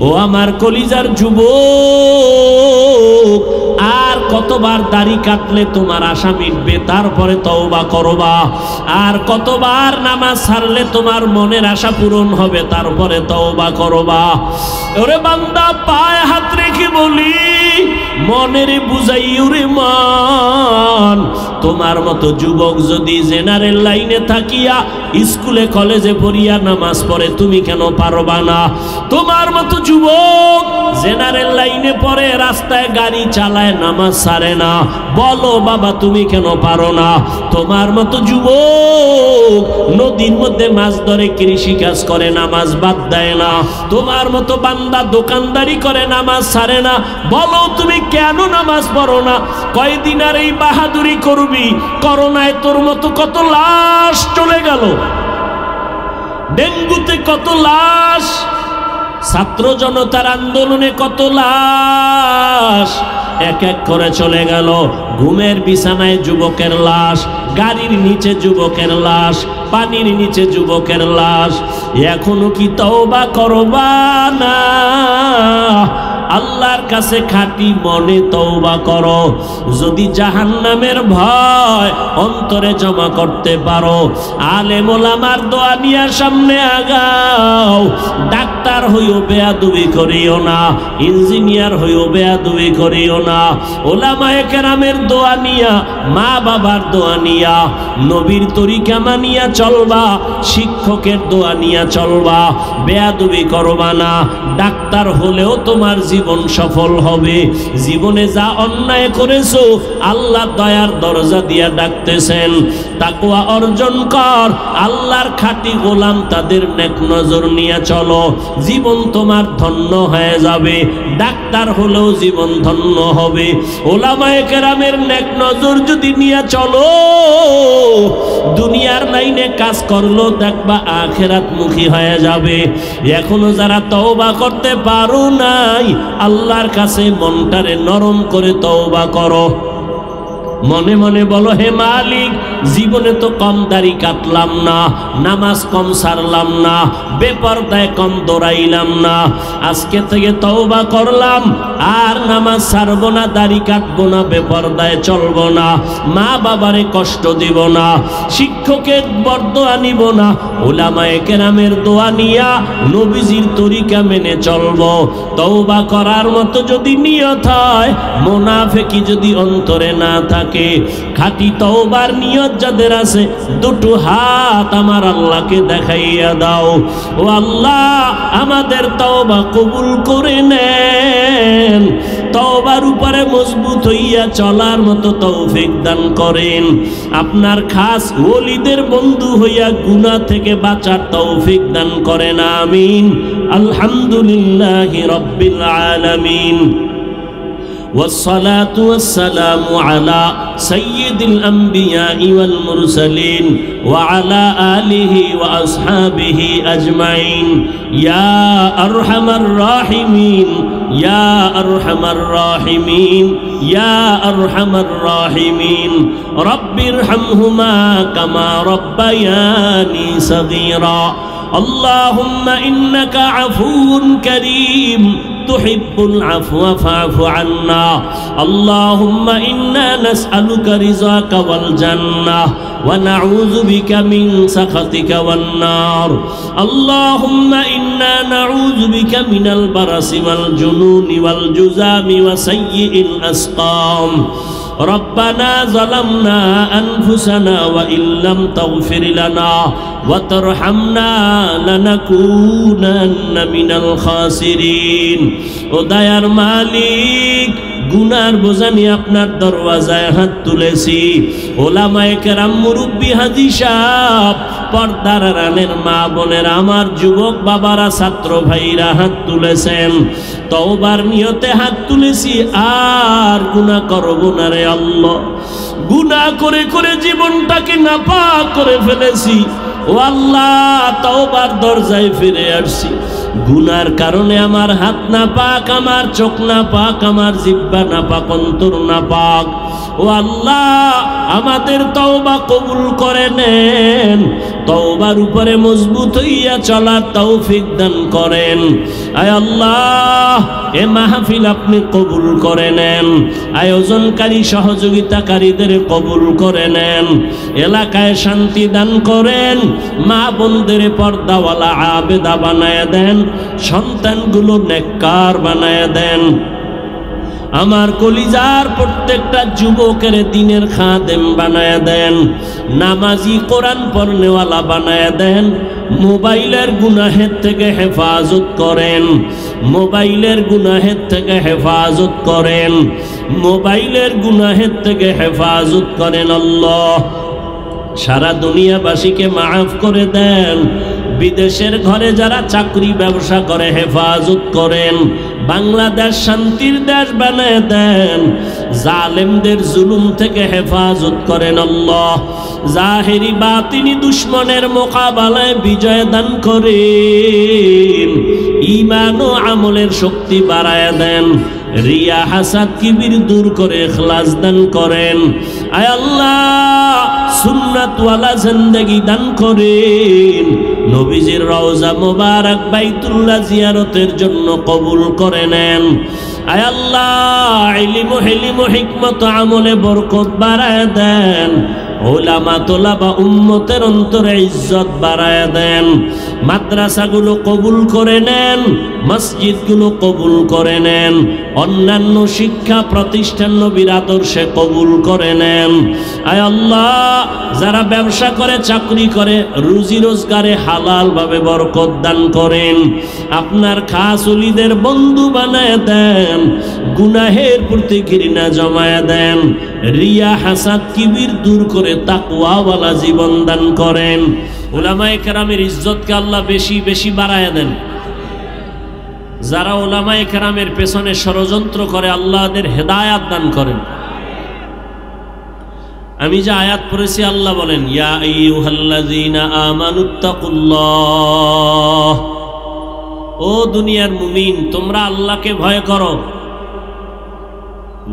ও আমার কলিজার যুবক, আর কতবার দাড়ি কাটলে তোমার আশা মিটবে তারপরে তওবা করবা? আর কতবার নামাজ ছাড়লে তোমার মনের আশা পূরণ হবে তারপরে তওবা করবা? ওরে বান্দা, পায়ে হাত রেখে বলি, মনের বুঝাই ওরে মান, তোমার মতো যুবক যদি জেনারেল লাইনে থাকিয়া স্কুলে কলেজে পড়িয়া নামাজ পড়ে, তুমি কেন পারবা না? তোমার মতো যুবক জেনারেল লাইনে পড়ে, রাস্তায় গাড়ি চালায়, নামাজ ছাড়ে না, বলো বাবা তুমি কেন পারো না? তোমার মতো যুবক নদীর মধ্যে মাছ ধরে, কৃষি কাজ করে, নামাজ বাদ দেয় না। তোমার মতো বান্দা দোকানদারি করে, নামাজ ছাড়ে না, বলো তুমি কেন নামাজ পড়ো না? কয়দিন আর এই বাহাদুরি করবি? করোনায় তোর মতো কত লাশ চলে গেল, ডেঙ্গুতে কত লাশ, ছাত্র জনতার আন্দোলনে কত লাশ এক এক করে চলে গেল। ঘুমের বিছানায় যুবকের লাশ, গাড়ির নিচে যুবকের লাশ, পানির নিচে যুবকের লাশ। এখনো কি তওবা করবা না? আল্লাহর কাছে খাঁটি মনে তওবা করো। যদি জাহান্নামের ভয় অন্তরে জমা করতে পারো, আলেম ওলামার দোয়া নিয়ে সামনে আগাও। ডাক্তার হইও বেয়াদবি করিও না, ইঞ্জিনিয়ার হইও বেয়াদবি করিও না। ওলামায়ে কেরামের দোয়া নিয়া, মা বাবার দোয়া নিয়া, নবীর তরিকা মানিয়া চলবা, শিক্ষকের দোয়া নিয়া চলবা, বেয়াদবি করবা না। ডাক্তার হলেও তোমার জীবন সফল হবে। জীবনে যা অন্যায় করেছো আল্লাহ দয়ার দরজা দিয়া ডাকতেছেন, তাকওয়া অর্জন কর, আল্লাহর খাঁটি গোলাম তাদের নেক নজর নিয়ে চলো, জীবন তোমার ধন্য হয়ে যাবে। ডাক্তার হলেও জীবন ধন্য হবে। ওলামায়ে কেরামের নেক নজর যদি নিয়ে চলো, দুনিয়ার লাইনে কাজ করলো দেখবা আখিরাত মুখী হয়ে যাবে। এখনো যারা তওবা করতে পারো নাই, আল্লাহর কাছে মনটারে নরম করে তওবা করো। মনে মনে বলো, হে মালিক, জীবনে তো কম দাড়ি কাটলাম না, নামাজ কম ছাড়লাম না, বেপরদায় কম দৌড়াইলাম না, আজকে থেকে তওবা করলাম, আর নামাজ ছাড়বো না, দাড়ি কাটবো না, বেপরদায় চলবো না, মা বাবারে কষ্ট দিব না, শিক্ষকের বরদোয়া নিব না, উলামায়ে কেরামের দোয়া নিয়া নবীজির তরিকা মেনে চলবো। তওবা করার মতো যদি নিয়ত হয়, মুনাফিকি যদি অন্তরে না থাকে, খাঁটি তওবার নিয়ত যাদের আছে, দুটো হাত আমার আল্লাহকে দেখাইয়া দাও। ও আল্লাহ, আমাদের তওবা কবুল করে নেন, তওবার উপরে মজবুত হইয়া চলার মতো তৌফিক দান করেন। আপনার খাস ওলিদের বন্ধু হইয়া গুনাহ থেকে বাঁচার তৌফিক দান করেন। আমিন। আলহামদুলিল্লাহি রাব্বিল আলামিন। والصلاة والسلام على سيد الأنبياء والمرسلين وعلى آله وأصحابه أجمعين يا أرحم الراحمين يا أرحم الراحمين يا أرحم الراحمين رب ارحمهما كما ربياني صغيرا اللهم إنك عفو كريم تحب العفو فاعف عنا اللهم إنا نسألك رضاك والجنة ونعوذ بك من سخطك والنار اللهم إنا نعوذ بك من البرص والجنون والجذام وسيء الأسقام ربنا ظلمنا أنفسنا وإن لم تغفر لنا وترحمنا لنكونن من الخاسرين ও দয়ার মালিক, গুনার বোঝা নিয়ে আপনার দরওয়াজায় হাত তুলেছি। ওলামায়ে কেরাম, মুরব্বী, হাজী সাহেব, পর্দার আড়ালের মা বোনেরা, আমার যুবক বাবারা, ছাত্র ভাইরা হাত তুলেছেন। তওবার নিয়তে হাত তুলেছি, আর গুনাহ করব না রে আল্লাহ। গুনাহ করে করে জীবনটাকে নাপাক করে ফেলেছি। ও আল্লাহ, তওবার দরজায় ফিরে আসছি। গুনার কারণে আমার হাত না পাক, আমার চোখ না পাক, আমার জিহ্বা না পাক, অন্তর না পাক। ও আল্লাহ, আমাদের তওবা কবুল করে নেন, তওবার উপরে মজবুত হইয়া চলার তৌফিক দান করেন। আয় আল্লাহ এ মাহফিল আপনি কবুল করে নেন, আয়োজনকারী সহযোগিতাকারীদের কবুল করে নেন, এলাকায় শান্তি দান করেন, মা বোনদের পর্দাওয়ালা আবেদা বানায় দেন, সন্তানগুলো নেককার বানায় দেন। আমার কলিজার প্রত্যেকটা যুবকের দিনের খাদেম বানায় দেন, নামাজি কোরআন পড়নেওয়ালা বানায় দেন। মোবাইলের গুনাহের থেকে হেফাজত করেন, মোবাইলের গুনাহের থেকে হেফাজত করেন, মোবাইলের গুনাহের থেকে হেফাজত করেন আল্লাহ। সারা দুনিয়াবাসীকে মাফ করে দেন, বিদেশের ঘরে যারা চাকরি ব্যবসা করে হেফাজত করেন, বাংলাদেশ শান্তির দেশ বানায় দেন, জালেমদের জুলুম থেকে হেফাজত করেন আল্লাহ। জাহেরি বাতিনি দুশ্মনের মোকাবেলায় বিজয় দান করেন, ঈমান ও আমলের শক্তি বাড়ায় দেন, রিয়া হাসাদ কিবির দূর করে ইখলাস দান করেন। আয় আল্লাহ সুন্নাতওয়ালা জিন্দেগি দান করেন, নবীজির রওজা মোবারক বাইতুল্লাহ জিয়ারতের জন্য কবুল করে নেন। আয় আল্লাহ ইলম ও হিলম ও হিকমত আমলে বরকত বাড়ায় দেন, উলামা তোলাবা উম্মতের অন্তরে ইজ্জত বাড়ায় দেন, মাদ্রাসাগুলো কবুল করে নেন, মসজিদগুলো কবুল করে নেন, অন্যান্য শিক্ষা প্রতিষ্ঠান নবীর আদর্শে কবুল করে নেন। আয় আল্লাহ যারা ব্যবসা করে চাকরি করে রুজি রোজগারে হালাল ভাবে বরকত দান করেন, আপনার খাস ওলিদের বন্ধু বানায় দেন, গুনাহের প্রতি ঘৃণা জমায় দেন, রিয়া হাসাদ কিবির দূর করে তাকওয়াওয়ালা জীবন দান করেন। উলামায়ে কেরামের ইজ্জতকে আল্লাহ বেশি বেশি বাড়ায় দেন। যারা উলামায়ে কেরামের পেছনে ষড়যন্ত্র করে আল্লাহদের হেদায়াত দান করেন। আমি যে আয়াত পড়েছি আল্লাহ বলেন ইয়া আইয়ুহাল্লাযীনা আমানুত্তাকুল্লাহ, ও দুনিয়ার মুমিন তোমরা আল্লাহকে ভয় করো।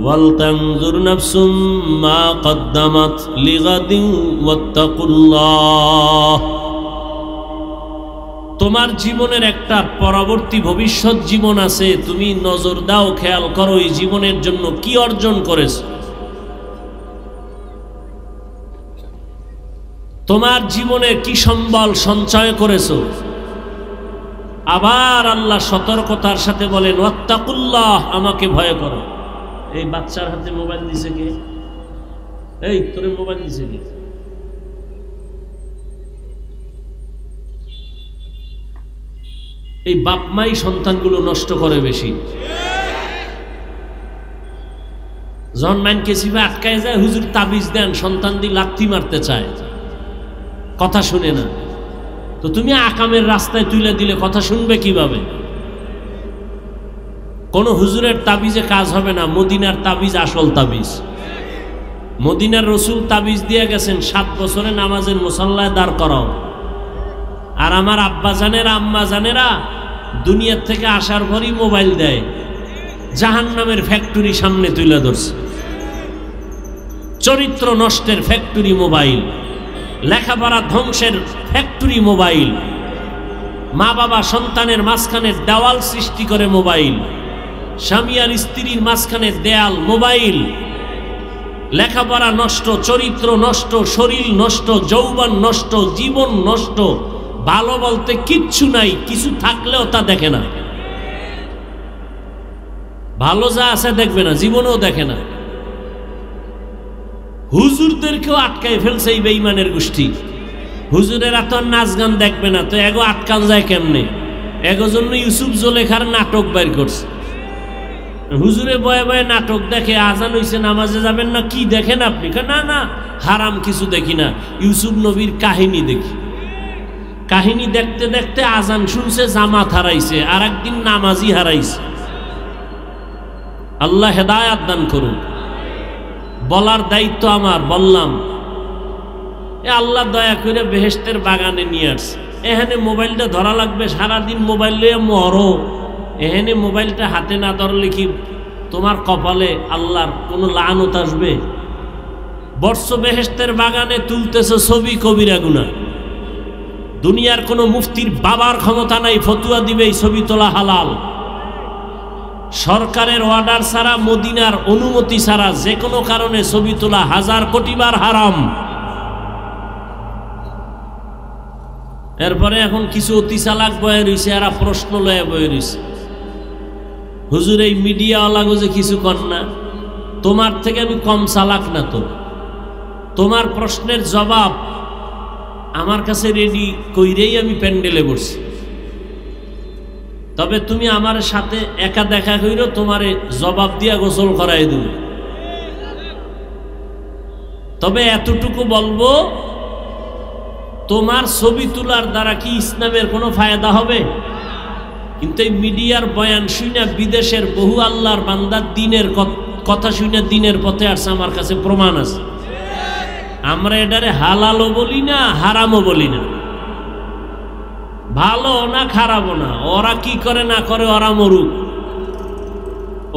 ওয়ালতানজুর নাফসুম মা কদ্দামাত লিগাদিন ওয়াত্তাকুল্লাহ, তোমার জীবনের একটা পরবর্তী ভবিষ্যৎ জীবন আছে, তুমি নজর দাও, খেয়াল করো এই জীবনের জন্য কি অর্জন করেছো। তোমার জীবনে কি সম্বল সঞ্চয় করেছো। আবার আল্লাহ সতর্কতার সাথে বলেন ওয়াত্তাকুল্লাহ, আমাকে ভয় করো। এই বাচ্চার হাতে মোবাইল দিছে কে? এই তোরে মোবাইল দিছে কে? এই বাপ মাই সন্তানগুলো নষ্ট করে বেশি। যখন মাইনকে সিভে আটকায় যায় হুজুর তাবিজ দেন, সন্তান দিয়ে লাথি মারতে চায়, কথা শুনে না। তো তুমি আকামের রাস্তায় তুলে দিলে কথা শুনবে কিভাবে? কোন হুজুরের তাবিজে কাজ হবে না, মদিনার তাবিজ আসল তাবিজ। মদিনার রসুল তাবিজ দিয়ে গেছেন 7 বছরে নামাজের মুসাল্লায় দাঁড় করাও। আর আমার আব্বা জানেরা আম্মা জানেরা দুনিয়ার থেকে আসার পরই মোবাইল দেয়, জাহান্নামের ফ্যাক্টরি সামনে তুলে ধরছে। চরিত্র নষ্টের ফ্যাক্টরি মোবাইল, লেখাপড়া ধ্বংসের ফ্যাক্টরি মোবাইল, মা বাবা সন্তানের মাঝখানে দেওয়াল সৃষ্টি করে মোবাইল, স্বামী আর স্ত্রীর মাঝখানে দেয়াল মোবাইল, লেখাপড়া নষ্ট, চরিত্র নষ্ট, শরীর নষ্ট, যৌবন নষ্ট, জীবন নষ্ট, ভালো বলতে কিচ্ছু নাই, কিছু থাকলেও তা দেখে না, ভালো যা আছে দেখবে না, জীবনেও দেখে না। হুজুরদেরকেও আটকায় ফেলছে এই বেঈমানের গোষ্ঠী। হুজুরেরা তো নাচ গান দেখবে না, তো এগো আটকান যায় কেমনে? এগো জন্য ইউসুফ জোলেখার নাটক বের করছে। হুজুরে বয়ে বয়ে নাটক দেখে, আজান হইছে নামাজে যাবেন না, কি দেখেন আপনি? না না হারাম কিছু দেখি না, ইউসুফ নবীর কাহিনী দেখি। কাহিনী দেখতে দেখতে আজান শুনছে, জামাত হারাইছে, আর একদিন নামাজি হারাইছে। আল্লাহ হেদায়াত দান করুন। বলার দায়িত্ব আমার, বললাম। আল্লাহ দয়া করে বেহেশতের বাগানে নিয়ে আসছে। এখানে মোবাইলটা ধরা লাগবে, সারাদিন মোবাইল নিয়ে মরো। এখানে মোবাইলটা হাতে না ধরলে কি তোমার কপালে আল্লাহর কোনো লানত আসবে? বর্ষ বেহেশতের বাগানে তুলতেছে ছবি কবিরা গুনাহ, দুনিয়ার কোনো মুফতির বাবার ক্ষমতা নাই ফতুয়া দিবে এই ছবি তোলা হালাল। সরকারের অর্ডার ছাড়া, মদিনার অনুমতি ছাড়া যে কোনো কারণে ছবি তোলা 1000 কোটি বার হারাম। এরপরে এখন কিছু অতি চালাক বয়ে রয়েছে, এরা প্রশ্ন লয়ে বয়ে রয়েছে, হুজুর এই মিডিয়াওয়ালাগো যে কিছু কর না, তোমার থেকে আমি কম চালাক না, তো তোমার প্রশ্নের জবাব আমার কাছে রেডি কইরেই আমি প্যান্ডেলে বসছি, তবে তুমি আমার সাথে একা দেখা কইরো, তোমারে জবাব দিয়া গোসল করাই দেব। তবে এতটুকু বলবো, তোমার ছবি তোলার দ্বারা কি ইসলামের কোনো ফায়দা হবে? কিন্তু এই মিডিয়ার বয়ান শুনে বিদেশের বহু আল্লাহর বান্দার দিনের কথা শুনে দিনের পথে আসছে, আমার কাছে প্রমাণ আছে। আমরা এটারে হালালও বলি না, হারামও বলি না, ভালো না খারাপও না, ওরা কি করে না করে ওরা মরুক,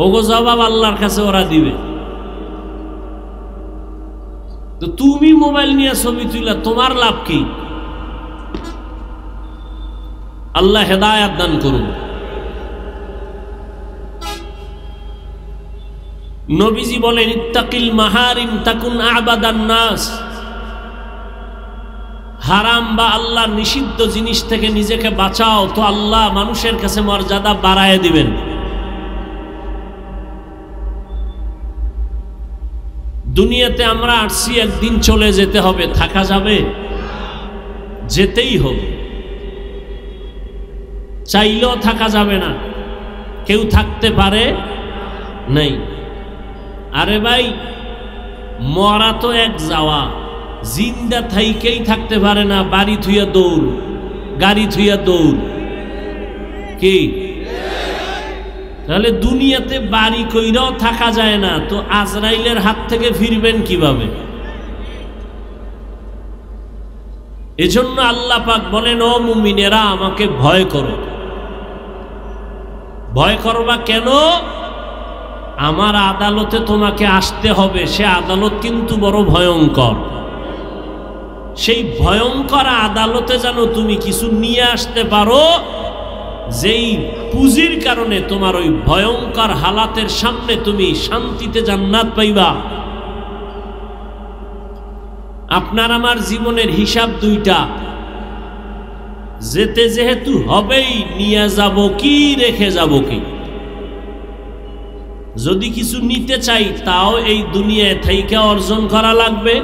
ওগো জবাব আল্লাহর কাছে ওরা দিবে। তো তুমি মোবাইল নিয়ে ছবি তুলা তোমার লাভ কি? আল্লাহ হেদায়াত দান করুন। নবীজি বলেন, ইত্তাকিল মাহারিম তাকুন আবাদান নাস। হারাম বা আল্লাহর নিষিদ্ধ জিনিস থেকে নিজেকে বাঁচাও, তো আল্লাহ মানুষের কাছে মর্যাদা বাড়ায় দিবেন। দুনিয়াতে আমরা আসছি, একদিন চলে যেতে হবে, থাকা যাবে? যেতেই হবে, চাইলেও থাকা যাবে না, কেউ থাকতে পারে নাই। আরে ভাই, মরা তো এক যাওয়া, জিন্দা থাইকেই থাকতে পারে না, বাড়ি থুইয়া দৌড়, গাড়ি থুইয়া দৌড়, কি? তাহলে দুনিয়াতে বাড়ি কইরাও থাকা যায় না, তো আজরাইলের হাত থেকে ফিরবেন কিভাবে? এজন্য আল্লাহ পাক বলেন, ও মুমিনেরা আমাকে ভয় করো। ভয় করবা কেন? আমার আদালতে তোমাকে আসতে হবে, সে আদালত কিন্তু বড় ভয়ঙ্কর। সেই ভয়ঙ্কর আদালতে যেন তুমি কিছু নিয়ে আসতে পারো, যেই পুঁজির কারণে তোমার ওই ভয়ঙ্কর হালাতের সামনে তুমি শান্তিতে জান্নাত পাইবা। আপনার আমার জীবনের হিসাব দুইটা, যেতে যেহেতু হবেই, নিয়ে যাব কি, রেখে যাব কি। যদি কিছু নিতে চাই তাও এই দুনিয়ায় থাইকা অর্জন করা লাগবে,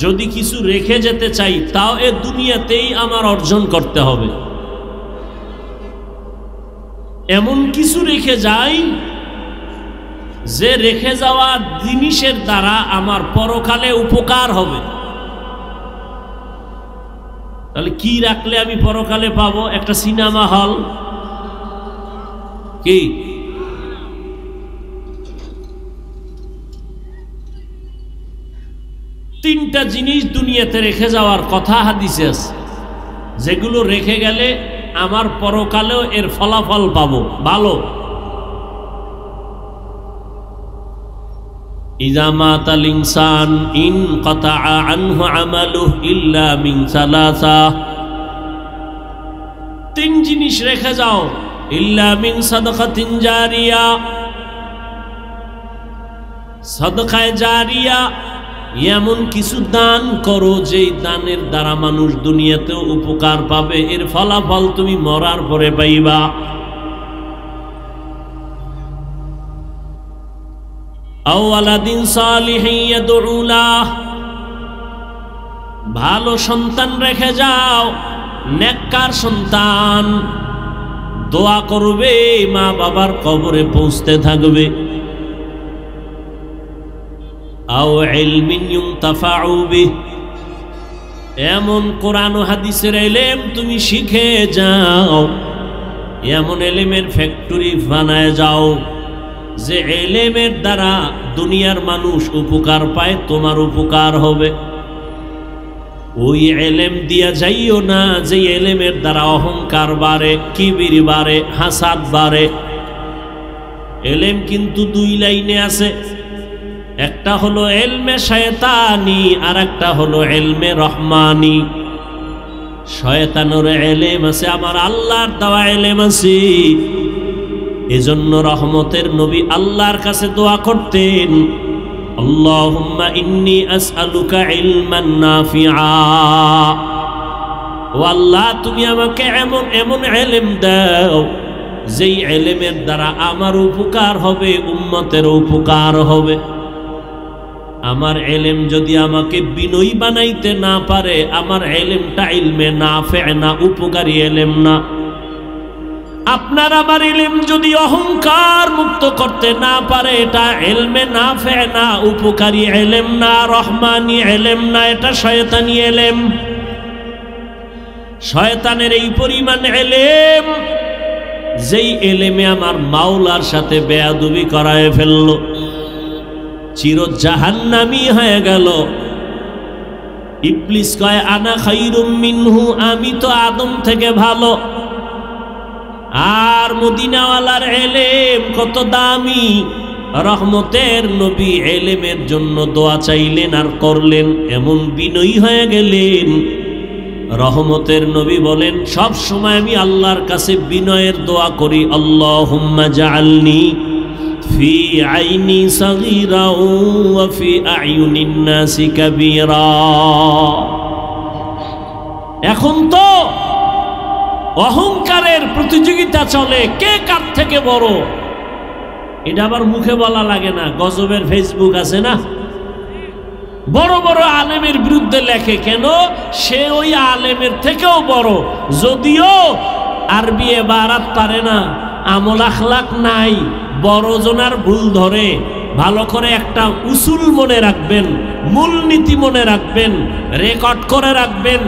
যদি কিছু রেখে যেতে চাই তাও এই দুনিয়াতেই আমার অর্জন করতে হবে। এমন কিছু রেখে যাই যে রেখে যাওয়া জিনিসের দ্বারা আমার পরকালে উপকার হবে। তাহলে কি রাখলে আমি পরকালে পাবো? একটা সিনেমা হল, কি? তিনটা জিনিস দুনিয়াতে রেখে যাওয়ার কথা হাদিসে আছে, যেগুলো রেখে গেলে আমার পরকালেও এর ফলাফল পাবো ভালো। ইযা মাতাল ইনসান ইনকাতা আনহু আমালুহু ইল্লা মিন সালাসা। তিন জিনিস রেখে যাও, ইল্লা মিন সাদাকাতিন জারিয়া, সাদকায়ে জারিয়া, এমন কিছু দান করো যেই দানের দ্বারা মানুষ দুনিয়াতেও উপকার পাবে, এর ফলাফল তুমি মরার পরে পাইবা। আও ওয়ালাদিন সালিহিন ইয়াদউ লাহ, ভালো সন্তান রেখে যাও, নেককার সন্তান, দোয়া করবে, মা বাবার কবরে পৌঁছতে থাকবে। আও ইলমিন ইউনতাফাউ বিহ, এমন কোরআন ও হাদিসের ইলম তুমি শিখে যাও, এমন ইলমের ফ্যাক্টরি বানায় যাও যে ইলমের দ্বারা দুনিয়ার মানুষ উপকার পায়, তোমার উপকার হবে। ওই ইলম দিয়া যাইও না যে ইলমের দ্বারা অহংকার বাড়ে, কিবির বাড়ে, হাসাদ বাড়ে। ইলম কিন্তু দুই লাইনে আছে, একটা হলো ইলমে শয়তানি আর একটা হলো ইলমে রহমানি। শয়তানের ইলম আছে, আমার আল্লাহর দেওয়া ইলম আছে। এজন্য রহমতের নবী আল্লাহর কাছে দোয়া করতেন, আল্লাহুম্মা ইন্নী আসআলুকা ইলমান নাফিআ। ও আল্লাহ, তুমি আমাকে এমন এমন ইলম দাও যেই ইলমের দ্বারা আমার উপকার হবে, উম্মতের উপকার হবে। আমার ইলম যদি আমাকে বিনয়ী বানাইতে না পারে, আমার ইলমটা ইলমে নাফে না, উপকারী ইলম না। আপনার আমার ইলম যদি অহংকার মুক্ত করতে না পারে, এটা ইলমে নাফে না, উপকারী ইলম না, রহমানি ইলম না, এটা শয়তানি ইলম। শয়তানের এই পরিমাণ ইলম, যেই ইলমে আমার মাওলার সাথে বেয়াদবি করায় ফেলল, চির জাহান্নামী হয়ে গেল। ইবলিস কয় আনা খায়রুম মিনহু, আমি তো আদম থেকে ভালো। আর মদিনাওয়ালার ইলম কত দামি। রহমতের নবী ইলমের জন্য দোয়া চাইলেন আর করলেন, এমন বিনয়ী হয়ে গেলেন। রহমতের নবী বলেন, সব সময় আমি আল্লাহর কাছে বিনয়ের দোয়া করি, আল্লাহুম্মা জাআলনি ফি আইনি সাগীরা ওয়া ফি আয়ুনিন নাসি কাবীরা। এখন তো অহংকারের প্রতিযোগিতা চলে, কে কার থেকে বড়। এটা আবার মুখে বলা লাগে না, গজবের ফেসবুক আছে না, বড় বড় আলেমের বিরুদ্ধে লেখে। কেন? সে ওই আলেমের থেকেও বড়, যদিও আরবি এবারাত পারে না, আমল আখলাক নাই, বড় জনার ভুল ধরে। ভালো করে একটা উসুল মনে রাখবেন, মূলনীতি মনে রাখবেন, রেকর্ড করে রাখবেন,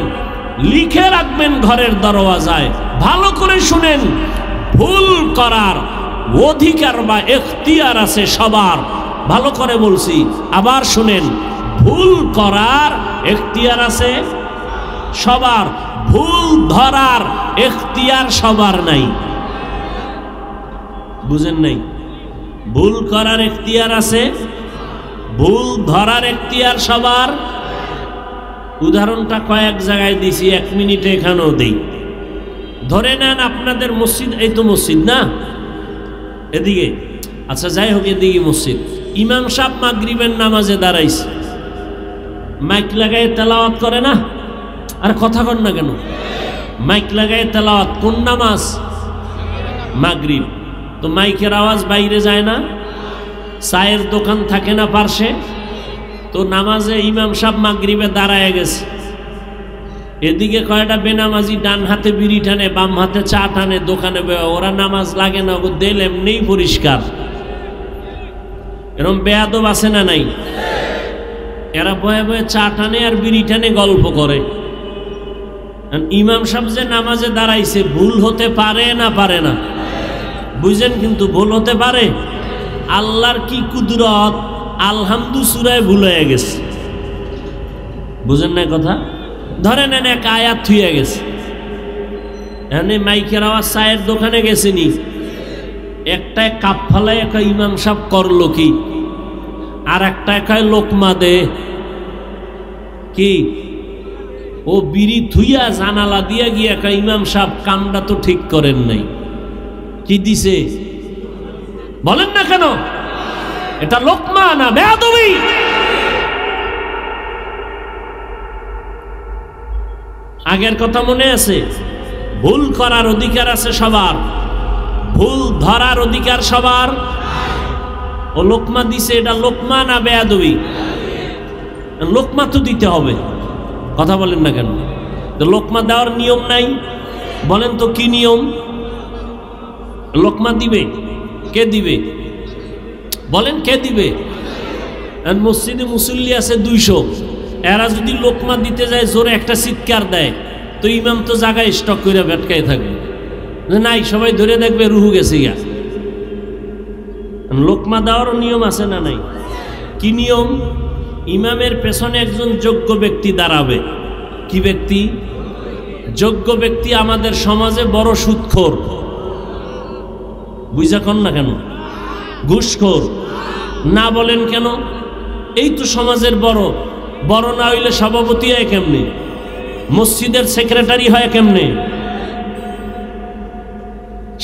লিখে রাখবেন ঘরের দরওয়াজায়। ভালো করে শুনেন, ভুল করার অধিকার বা এখতিয়ার আছে সবার। ভালো করে বলছি, আবার শুনেন, ভুল করার এখতিয়ার আছে সবার, ভুল ধরার এখতিয়ার সবার নাই। বুঝেন নাই? ভুল করার এখতিয়ার আছে, ভুল ধরার এখতিয়ার সবার। উদাহরণটা কয়েক জায়গায় দিছি, 1 মিনিটে এখানেও দেই। ধরে নেন আপনাদের মসজিদ, এই তো মসজিদ না, এদিকে, আচ্ছা যাই হোক, এদিকে মসজিদ। ইমাম সাহেব মাগরিবের নামাজে দাঁড়াইছে, মাইক লাগায় তেলাওয়াত করে না? আর কথা কন না কেন? মাইক লাগায় তেলাওয়াত কোন নামাজ? মাগরিব। তো মাইকের আওয়াজ বাইরে যায় না? চায়ের দোকান থাকে না পার্শ্বে? তো নামাজে ইমাম সাহেব মাগরিবে দাঁড়ায় গেছে, এদিকে কয়টা বেনামাজি ডান হাতে বিড়ি টানে, বাম হাতে চা টানে, দোকানে ওরা নামাজ লাগে না, ও দেল এমনিই পরিষ্কার। এরকম বেয়াদব আছে না নাই? এরা বয়ে বয়ে চা টানে আর বিড়ি টানে, গল্প করে। ইমাম সাহেব যে নামাজে দাঁড়াইছে, ভুল হতে পারে না পারে না? বুঝেন, কিন্তু ভুল হতে পারে। আল্লাহর কি কুদরত, আলহামদু সূরায় ভুল হয়ে গেছে। বুঝেন না কথা? ধরে নেন এক আয়াত থুয়ে গেছে, এখানে মাইকের আওয়াজ, চায়ের দোকানে গেছেনি, একটা কাপ ফালায় একটা ইমাম সাহেব করলো কি, আর একটা একাই লোকমা দে কি, ও বিড়ি থুইয়া জানালা দিয়া গিয়া একটা ইমাম সাহেব কামটা তো ঠিক করেন নাই, কি দিছে বলেন না কেন? এটা লোকমা না বেয়াদবি? আগের কথা মনে আছে? ভুল করার অধিকার আছে সবার, ভুল ধরার অধিকার সবার। ও লোকমা দিছে, এটা লোকমা না বেয়াদবি? লোকমা তো দিতে হবে, কথা বলেন না কেন? লোকমা দেওয়ার নিয়ম নাই? বলেন তো কি নিয়ম? লোকমা দিবে কে? দিবে বলেন কে দিবে? মসজিদে মুসল্লি আছে 200, এরা যদি লোকমা দিতে যায়, জোরে একটা চিৎকার দেয়, তো ইমাম তো জায়গায় স্টক করে ভেটকায় থাকবে, নাই সবাই ধরে দেখবে রুহু গেছে গা। লোকমা দেওয়ারও নিয়ম আছে না নাই? কি নিয়ম? ইমামের পেছনে একজন যোগ্য ব্যক্তি দাঁড়াবে। কি ব্যক্তি? যোগ্য ব্যক্তি। আমাদের সমাজে বড় সুদখোর, বুঝা কন না কেন? ঘুষখোর না বলেন কেন? এই তো সমাজের বড়, বড় না হইলে সভাপতি হয় কেমনি? মসজিদের সেক্রেটারি হয় কেমনে?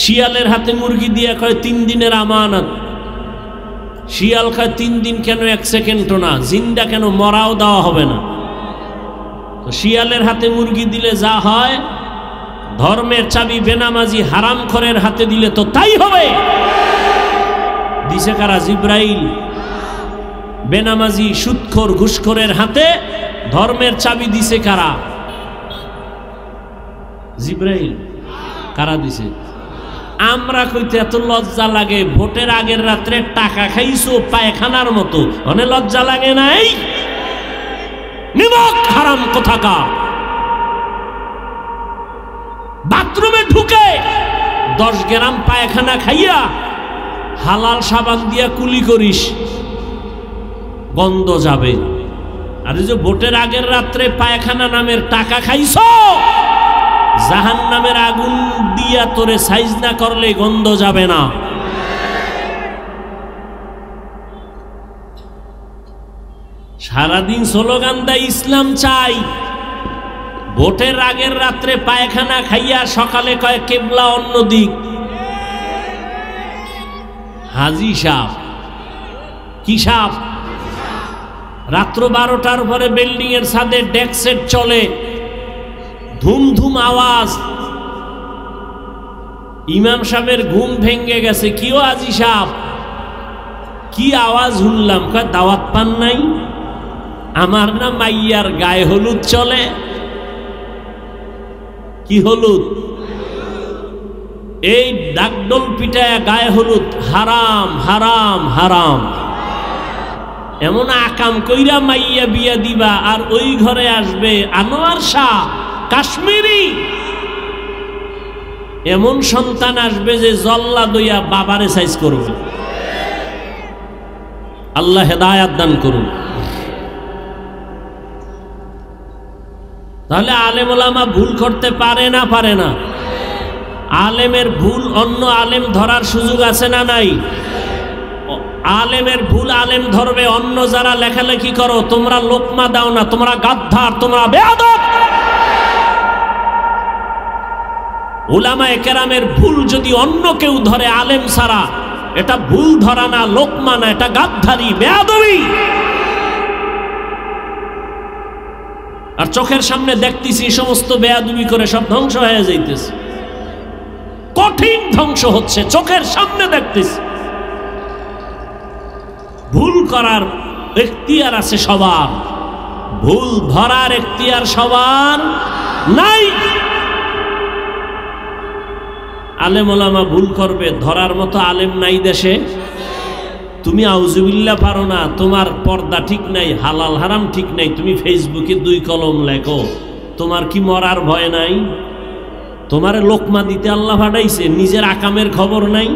শিয়ালের হাতে মুরগি দিয়ে কয় 3 দিনের আমানত। শিয়াল কয় 3 দিন কেন, 1 সেকেন্ডও না, জিন্দা কেন, মরাও দেওয়া হবে না। তো শিয়ালের হাতে মুরগি দিলে যা হয়, ধর্মের চাবি বেনামাজি হারামখোরের হাতে দিলে তো তাই হবে। দিছে কারা? জিব্রাইল। বেনামাজি সুদখোর ঘুষখোরের হাতে ধর্মের চাবি দিছে কারা? জিব্রাইল। কারা দিছে? আমরা কইতে এত লজ্জা লাগে, ভোটের আগের রাত্রে টাকা খাইছো পায়খানার মতো, অনেক লজ্জা লাগে নাই? নিমক হারাম কোথাকার। বাথরুমে ঢুকে 10 গ্রাম পায়খানা খাইয়া হালাল সাবান দিয়া কুলি করিস, গন্ধ যাবে। আর এই যে ভোটের আগের রাত্রে পায়খানা নামের টাকা খাইছো, জাহান্নামের আগুন দিয়া তোরে সাইজ না করলে গন্ধ যাবে না। সারাদিন স্লোগান দেয় ইসলাম চাই, ভোটের আগের রাত্রে পায়খানা খাইয়া সকালে কয় কেবলা অন্য দিক। হাজি সাহ কি সাহ? রাত্র 12টার পরে বিল্ডিং এর ছাদে ডেক সেট চলে, ধুম ধুম আওয়াজ। ইমাম সাহেবের ঘুম ভেঙে গেছে। কিও হাজি সাহ, কি আওয়াজ শুনলাম? কয় দাওয়াত পান নাই? আমার না মাইয়ার গায়ে হলুদ চলে। কি হলুদ? এই ডাকডোল পিটায় গায়ে হলুদ হারাম হারাম হারাম। এমন আকাম কইরা মাইয়া বিয়া দিবা, আর ওই ঘরে আসবে আনোয়ার শাহ কাশ্মীরি। এমন সন্তান আসবে যে জল্লা দইয়া বাবারে সাইজ করবে। আল্লাহ হেদায়াত দান করুন। তাহলে আলেম ওলামা ভুল করতে পারে না? পারে না? আলেমের ভুল অন্য আলেম ধরার সুযোগ আছে না নাই? আলেমের ভুল আলেম ধরবে। অন্য যারা লেখালেখি করো, তোমরা লোকমা দাও না, তোমরা গাদ্দার, তোমরা বেয়াদব। উলামায়ে কেরামের ভুল যদি অন্য কেউ ধরে আলেম ছাড়া, এটা ভুল ধরা না, লোকমা না, এটা গাদ্দারি, বেয়াদবি। আর চোখের সামনে দেখতেছি সমস্ত বেয়াদবি করে সব ধ্বংস হয়ে যাইতেছে, কঠিন ধ্বংস হচ্ছে, চোখের সামনে দেখতেছি। ভুল করার এখতিয়ার আছে সবার, ভুল ধরার এখতিয়ার সবার নাই। আলেম ওলামা ভুল করবে, ধরার মতো আলেম নাই দেশে। তুমি আউজুবিল্লাহ পারো না, তোমার পর্দা ঠিক নাই, হালাল হারাম ঠিক নাই, তুমি ফেসবুকে 2 কলম লেখো, তোমার কি মরার ভয় নাই? তোমার লোকমা দিতে আল্লাহ পাঠাইছে, নিজের আকামের খবর নাই।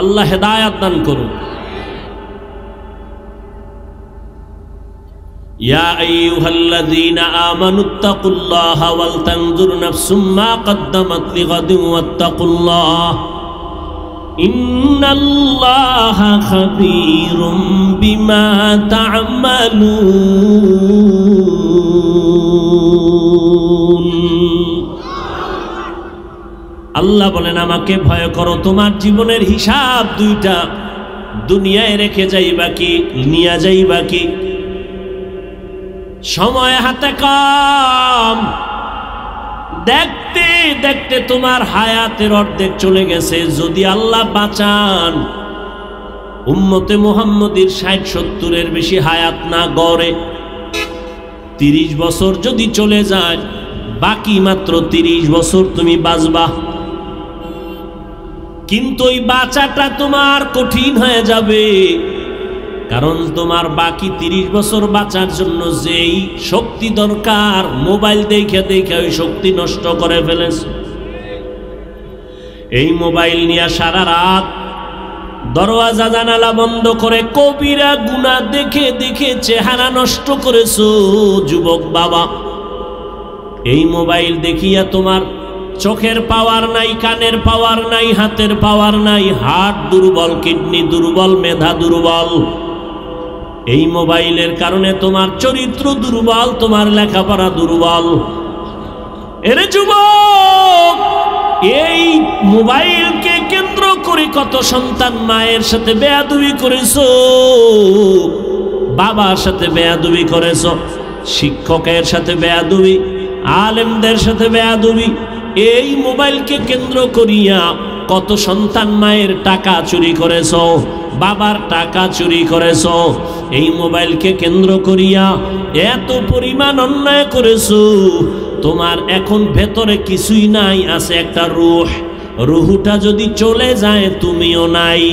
আল্লাহ হেদায়াত দান করুন। ইয়া আইয়ুহাল্লাযীনা আমানুত্তাকুল্লাহা ওয়াল তানজুর নাফসুম মা কদ্দামাত লিগাদিন ওয়াত্তাকুল্লাহ ইন্নাল্লাহা খাবীরুম বিমা তা'মালুন। আল্লাহ বলেন আমাকে ভয় করো, তোমার জীবনের হিসাব 2টা, দুনিয়ায় রেখে যাইবা কি নিয়ে যাইবা কি। সময় হাতে কম, দেখতে দেখতে তোমার হায়াতের অর্ধেক চলে গেছে। যদি আল্লাহ বাঁচান, উম্মতে মুহাম্মদীর 60-70-এর বেশি হায়াত না গড়ে, 30 বছর যদি চলে যায়, বাকি মাত্র 30 বছর তুমি বাঁচবা। কিন্তু ওই বাঁচাটা তোমার কঠিন হয়ে যাবে, কারণ তোমার বাকি 30 বছর বাঁচার জন্য যেই শক্তি দরকার, মোবাইল দেখে দেখে ওই শক্তি নষ্ট করে ফেলেছ। এই মোবাইল নিয়ে সারা রাত দরওয়াজা জানালা বন্ধ করে কবিরা গুনাহ দেখে দেখে চেহারা নষ্ট করেছো যুবক বাবা। এই মোবাইল দেখিয়া তোমার চোখের পাওয়ার নাই, কানের পাওয়ার নাই, হাতের পাওয়ার নাই, হার্ট দুর্বল, কিডনি দুর্বল, মেধা দুর্বল। এই মোবাইলের কারণে তোমার চরিত্র দুর্বল, তোমার লেখাপড়া দুর্বল। এরে যুবক, এই মোবাইলকে কেন্দ্র করে কত সন্তান মায়ের সাথে বেয়াদবি করেছো, বাবার সাথে বেয়াদবি করেছো, শিক্ষকের সাথে বেয়াদবি, আলেমদের সাথে বেয়াদবি। এই মোবাইলকে কেন্দ্র করিয়া কত সন্তান মায়ের টাকা চুরি করেছো, বাবার টাকা চুরি করেছো। এই মোবাইলকে কেন্দ্র করিয়া এত পরিমাণ অন্যায় করেছো। তোমার এখন ভেতরে কিছুই নাই, আছে একটা রূহ। রুহটা যদি চলে যায় তুমিও নাই,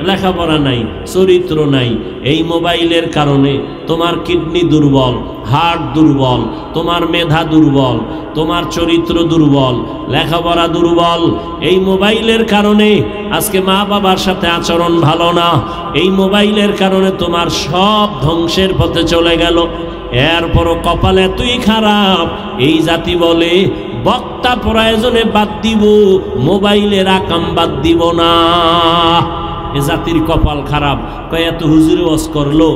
লেখাপড়া নাই, চরিত্র নাই। এই মোবাইলের কারণে তোমার কিডনি দুর্বল, হার্ট দুর্বল, তোমার মেধা দুর্বল, তোমার চরিত্র দুর্বল, লেখাপড়া দুর্বল। এই মোবাইলের কারণে আজকে মা বাবার সাথে আচরণ ভালো না। এই মোবাইলের কারণে তোমার সব ধ্বংসের পথে চলে গেল। এরপরও কপাল এতই খারাপ, এই জাতি বলে বক্তা প্রয়োজনে বাদ দিব, মোবাইলের আকাম বাদ দিব না। এ জাতির কপাল খারাপ। কয় এত হুজুরে ওয়াজ করলো,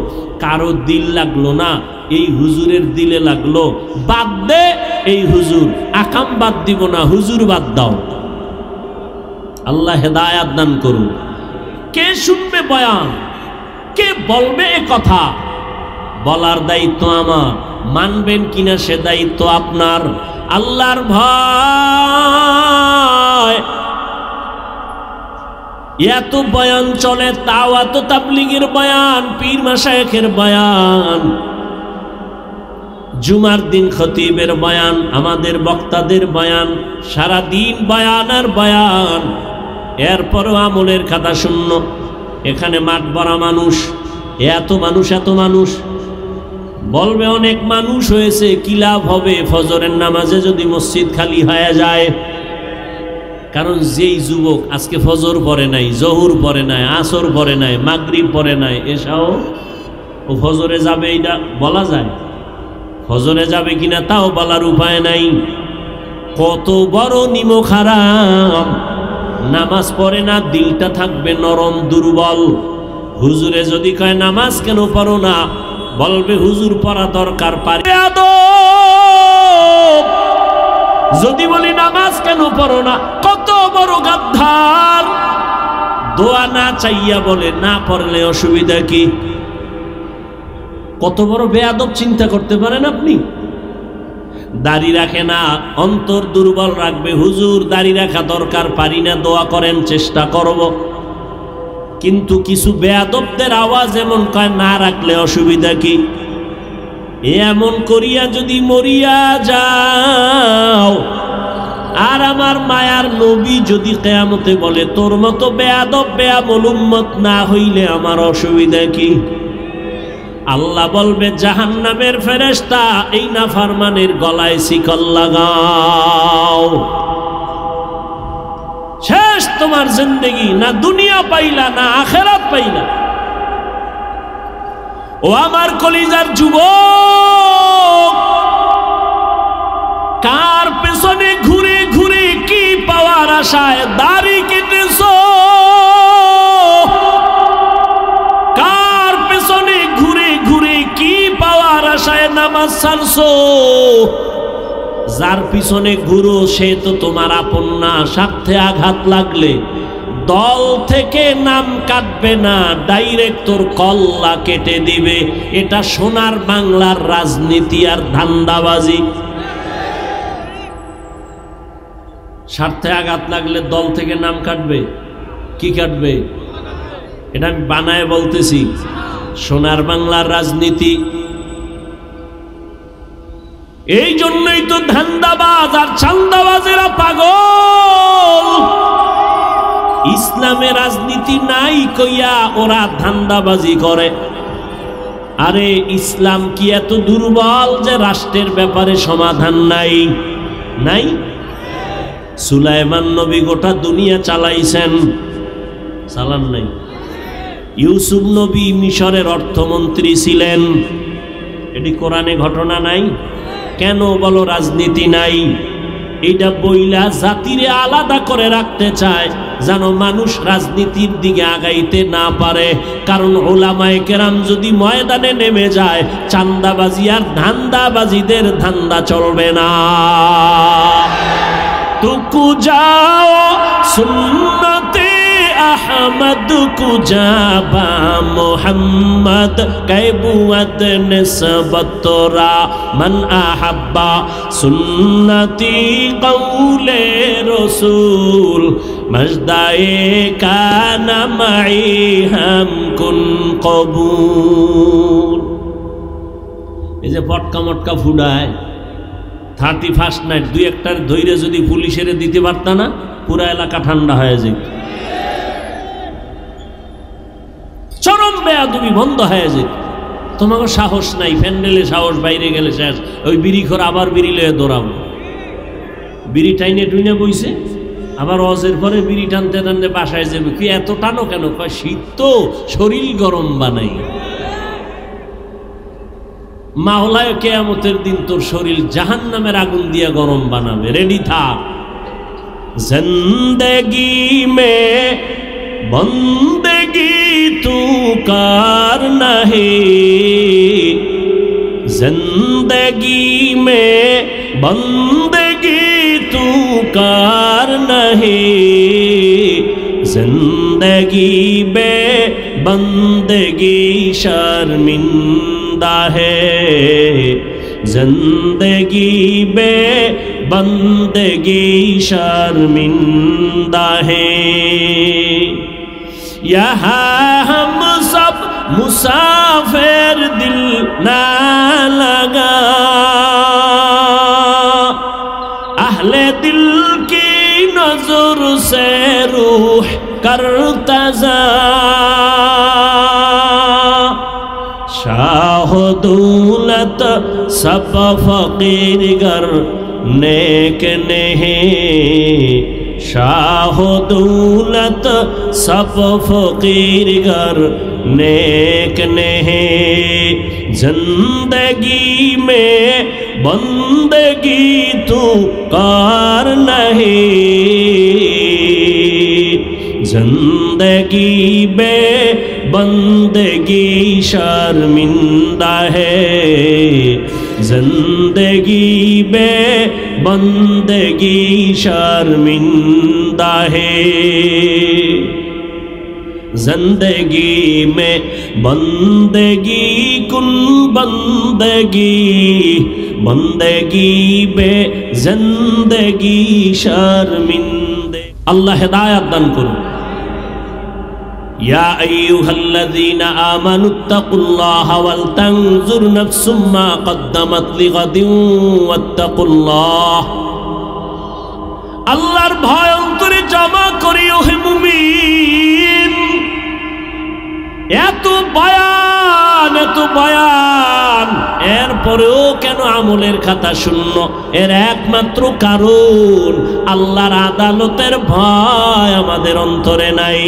কারো দিল লাগলো না, এই হুজুরের দিলে লাগলো। বাদ দে এই হুজুর, আকাম বাদ দিব না, হুজুর বাদ দাও। আল্লাহ হেদায়াত দান করুন। কে শুনবে বয়ান, কে বলবে এ কথা? বলার দায়িত্ব আমার, মানবেন কিনা সে দায়িত্ব আপনার। আল্লাহর ভয়। এত বয়ান চলে, তাও এত তাবলীগের বয়ান, পীর মাশায়েখের বয়ান, জুমার দিন খতিবের বয়ান, আমাদের বক্তাদের বয়ান, সারা দিন বয়ান আর বয়ান। এরপরও আমলের খাতা শূন্য। এখানে মাঠ ভরা মানুষ, এত মানুষ, এত মানুষ। বলবে অনেক মানুষ হয়েছে, কি লাভ হবে ফজরের নামাজে যদি মসজিদ খালি হয়ে যায়? কারণ যেই যুবক আজকে ফজর পড়ে নাই, জহুর পড়ে নাই, আসর পড়ে নাই, মাগরিব পড়ে নাই, এসাও ও ফজরে যাবে, এটা বলা যায়? ফজরে যাবে কিনা তাও বলার উপায় নাই। কত বড় নিমক হারাম। নামাজ পড়ে না, দিলটা থাকবে নরম দুর্বল। হুজুরে যদি কয় নামাজ কেন পড়ো না, বলবে হুজুর পড়া দরকার, পারে। যদি বলি নামাজ কেন পড়ো না, কত বড় গাদ্দার। দোয়া না চাইয়া বলে না পড়লে অসুবিধা কি? কত বড় বেয়াদব চিন্তা করতে পারেন আপনি? দাড়ি রাখে না, অন্তর দুর্বল রাখবে। হুজুর দাড়ি রাখা দরকার, পারি না, দোয়া করেন, চেষ্টা করব। কিন্তু কিছু বেয়াদবদের আওয়াজ এমন কয় না রাখলে অসুবিধা কি? এমন করিয়া যদি মরিয়া যাও, আর আমার মায়ার নবী যদি কিয়ামতে বলে তোর মতো বেয়াদব বেয়ামল উম্মত না হইলে আমার অসুবিধা কি? আল্লাহ বলবে জাহান্নামের ফেরেশতা, এই নাফরমানের গলায় শিকল লাগাও। শেষ তোমার জিন্দেগি, না দুনিয়া পাইলা না আখিরাত পাইলা। ও আমার কলিজার যুবক, কার পেছনে ঘুরে ঘুরে কি পাওয়ার আশায় দাড়ি কেটেছো? কার পেছনে ঘুরে ঘুরে কি পাওয়ার আশায় নামাজ ছাড়ছো? যার পিছনে ঘুরো সে তো তোমার আপন না। স্বার্থে আঘাত লাগলে দল থেকে নাম কাটবে না, ডাইরেক্ট তোর কল্লা কেটে দিবে। এটা সোনার বাংলার রাজনীতি আর ধান্দাবাজি। স্বার্থে আঘাত লাগলে দল থেকে নাম কাটবে, কি কাটবে? এটা আমি বানায় বলতেছি, সোনার বাংলার রাজনীতি। এই জন্যই তো ধান্দাবাজ আর চান্দাবাজেরা পাগল। ইসলামে রাজনীতি নাই কইয়া ওরা ধান্দাবাজি করে। আরে ইসলাম কি এত দুর্বল যে রাষ্ট্রের ব্যাপারে সমাধান নাই? নাই। সুলাইমান নবী গোটা দুনিয়া চালাইছেন, চালান নাই? ইউসুফ নবী মিশরের অর্থমন্ত্রী ছিলেন, এটি কোরআনে ঘটনা নাই? কেন বলো রাজনীতি নাই? এটা বইলা জাতিরে আলাদা করে রাখতে চায় যেন মানুষ রাজনীতির দিকে আগাইতে না পারে। কারণ উলামায়ে কেরাম যদি ময়দানে নেমে যায়, চান্দাবাজি আর ধান্দাবাজিদের ধান্দা চলবে না। তুকু যাও সুন্নতে अहमद कुजाबा मोहम्मद कैबुअत निस्बतरा मन अहब्बा सुन्नती कौले रसूल मजदाए काना माई हम कुन कबूल। এই যে পটকা মটকা ফুডায় 31 নাইট দুই একটার ধৈর্য যদি পুলিশের দিতে পারত না, পুরা এলাকা ঠান্ডা হয়ে যেত। চরম বেয়াদবি বন্ধ হয়ে যেত। তোমাকে সাহস নাই, প্যান্ডেলে সাহস, বাইরে গেলে শেষ। ওই বিড়ি খোর আবার বিড়ি লয়ে দৌড়াবো, বিড়ি টাইনে টুইনে বইছে, আবার অজের পরে বিড়ি টানতে টানতে বাসায় যাবে। কি এত টানো কেন? কয় শীত তো, শরীর গরম বানাই। মাওলায় কিয়ামতের দিন তোর শরীর জাহান্নামের আগুন দিয়া গরম বানাবে, রেডি থাক। জিন্দেগি মে বন্দেগি তু কার নাহি, जिंदगी में बंदगी तू कार नहीं, जिंदगी बे बंदगी शर्मिंदा है, जिंदगी बे बंदगी शर्मिंदा है। यहाँ हम सब मुसाफिर दिल ना लगा, अहले दिल की नजर से रूह करता जा, शाह दौलत सब फकीर गर नेक नहीं, शाह दौलत सब फकीर गर नेक नहीं, जिंदगी में बंदगी तू कार नहीं, जिंदगी बे बंदगी शर्मिंदा है, जिंदगी बे बंदगी शर्मिंदा है। जिंदगी में बंदगी कुन बंदगी, बंदगी बे जिंदगी शर्मिंदे। अल्लाह हिदायत दान करो। या अय्युहल्लज़ीना आमनुत्तकुल्लाह वल तंजुर नफ्सुम मा कद्दमत लिगदिन वत्तकुल्लाह। আল্লাহর ভয় অন্তরে জমা করিও হে মুমিন। এত বয়ান, এত বয়ান, এরপরেও কেন আমলের খাতা শূন্য? এর একমাত্র কারণ আল্লাহর আদালতের ভয় আমাদের অন্তরে নাই।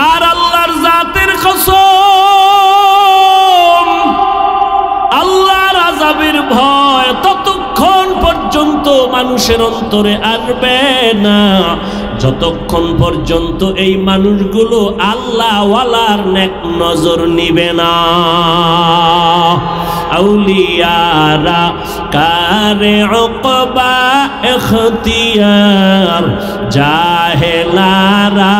আর আল্লাহর জাতের কসম, আল্লাহর আযাবের ভয় ততক্ষণ পর্যন্ত মানুষের অন্তরে আসবে না যতক্ষণ পর্যন্ত এই মানুষগুলো আল্লাহ ওয়ালার নেক নজর নিবে না। আউলিয়ারা কারে উকবা ইখতিয়ার, জাহেলারা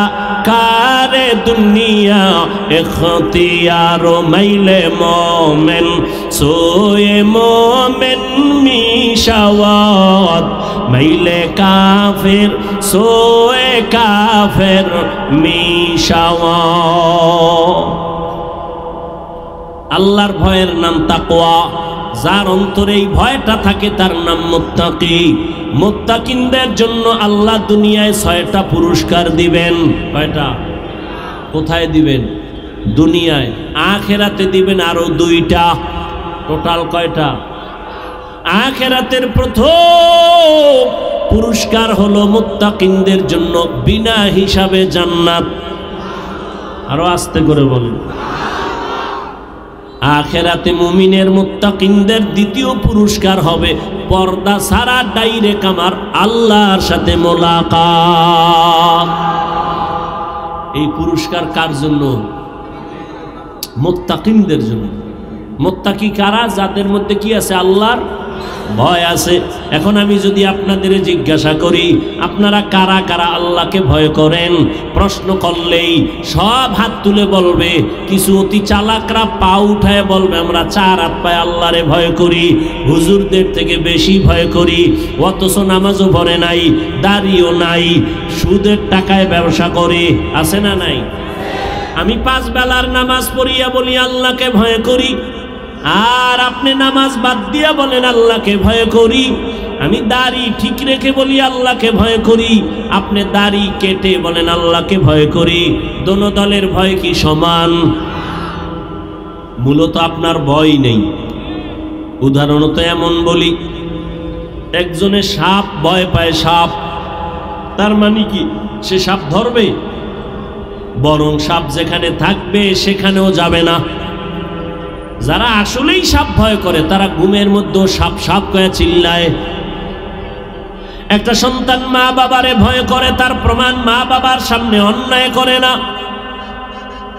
কারে দুনিয়া ইখতিয়ার। মাইলে মোমেন সোয়ে মোমেন মিশাওয়াত, মাইলে কাফের সোয়ে কাফের মিশাওয়াত। আল্লাহর ভয়ের নাম তাকওয়া। যার অন্তরে এই ভয়টা থাকে তার নাম মুত্তাকি। মুত্তাকিনদের জন্য আল্লাহ দুনিয়ায় 6টা পুরস্কার দিবেন। কয়টা? কোথায় দিবেন? দুনিয়ায়। আখিরাতে দিবেন আরো 2টা। টোটাল কয়টা? আখিরাতের প্রথম পুরস্কার হলো মুত্তাকিনদের জন্য বিনা হিসাবে জান্নাত। আরো আস্তে করে বলেন। আখিরাতে মুমিনের মুত্তাকিনদের দ্বিতীয় পুরস্কার হবে পর্দা ছাড়া ডাইরেক্ট আমার আল্লাহর সাথে মোলাকাত। এই পুরস্কার কার জন্য? মুত্তাকিনদের জন্য। মুত্তাকি কারা? যাদের মধ্যে কি আছে? আল্লাহর ভয় আছে। এখন আমি যদি আপনাদের জিজ্ঞাসা করি আপনারা কারা কারা আল্লাহকে ভয় করেন, প্রশ্ন করলেই সব হাত তুলে বলবে। কিছু অতি চালাকরা পা উঠায় বলবে আমরা 4 হাত পায়ে আল্লাহরে ভয় করি, হুজুরদের থেকে বেশি ভয় করি, অথচ নামাজও পড়ে নাই, দাড়িও নাই, সুদের টাকায় ব্যবসা করে। আছে না নাই? আমি 5 বেলার নামাজ পড়িয়া বলি আল্লাহকে ভয় করি, আর আপনি নামাজ বাদ দিয়া বলেন আল্লাহকে ভয় করি। আমি দাড়ি ঠিক রেখে বলি আল্লাহকে ভয় করি, আপনি দাড়ি কেটে বলেন আল্লাহকে ভয় করি। দোনো দলের ভয় কি সমান? মূলত আপনার ভয় নেই। উদাহরণত এমন বলি, একজনে সাপ ভয় পায়, সাপ, তার মানে কি সে সাপ ধরবে? বরং সাপ যেখানে থাকবে সেখানেও যাবে না। যারা আসলেই সাপ ভয় করে তারা ঘুমের মধ্যেও সাপ সাপ করে চিল্লায়। একটা সন্তান মা বাবারে ভয় করে, তার প্রমাণ মা বাবার সামনে অন্যায় করে না।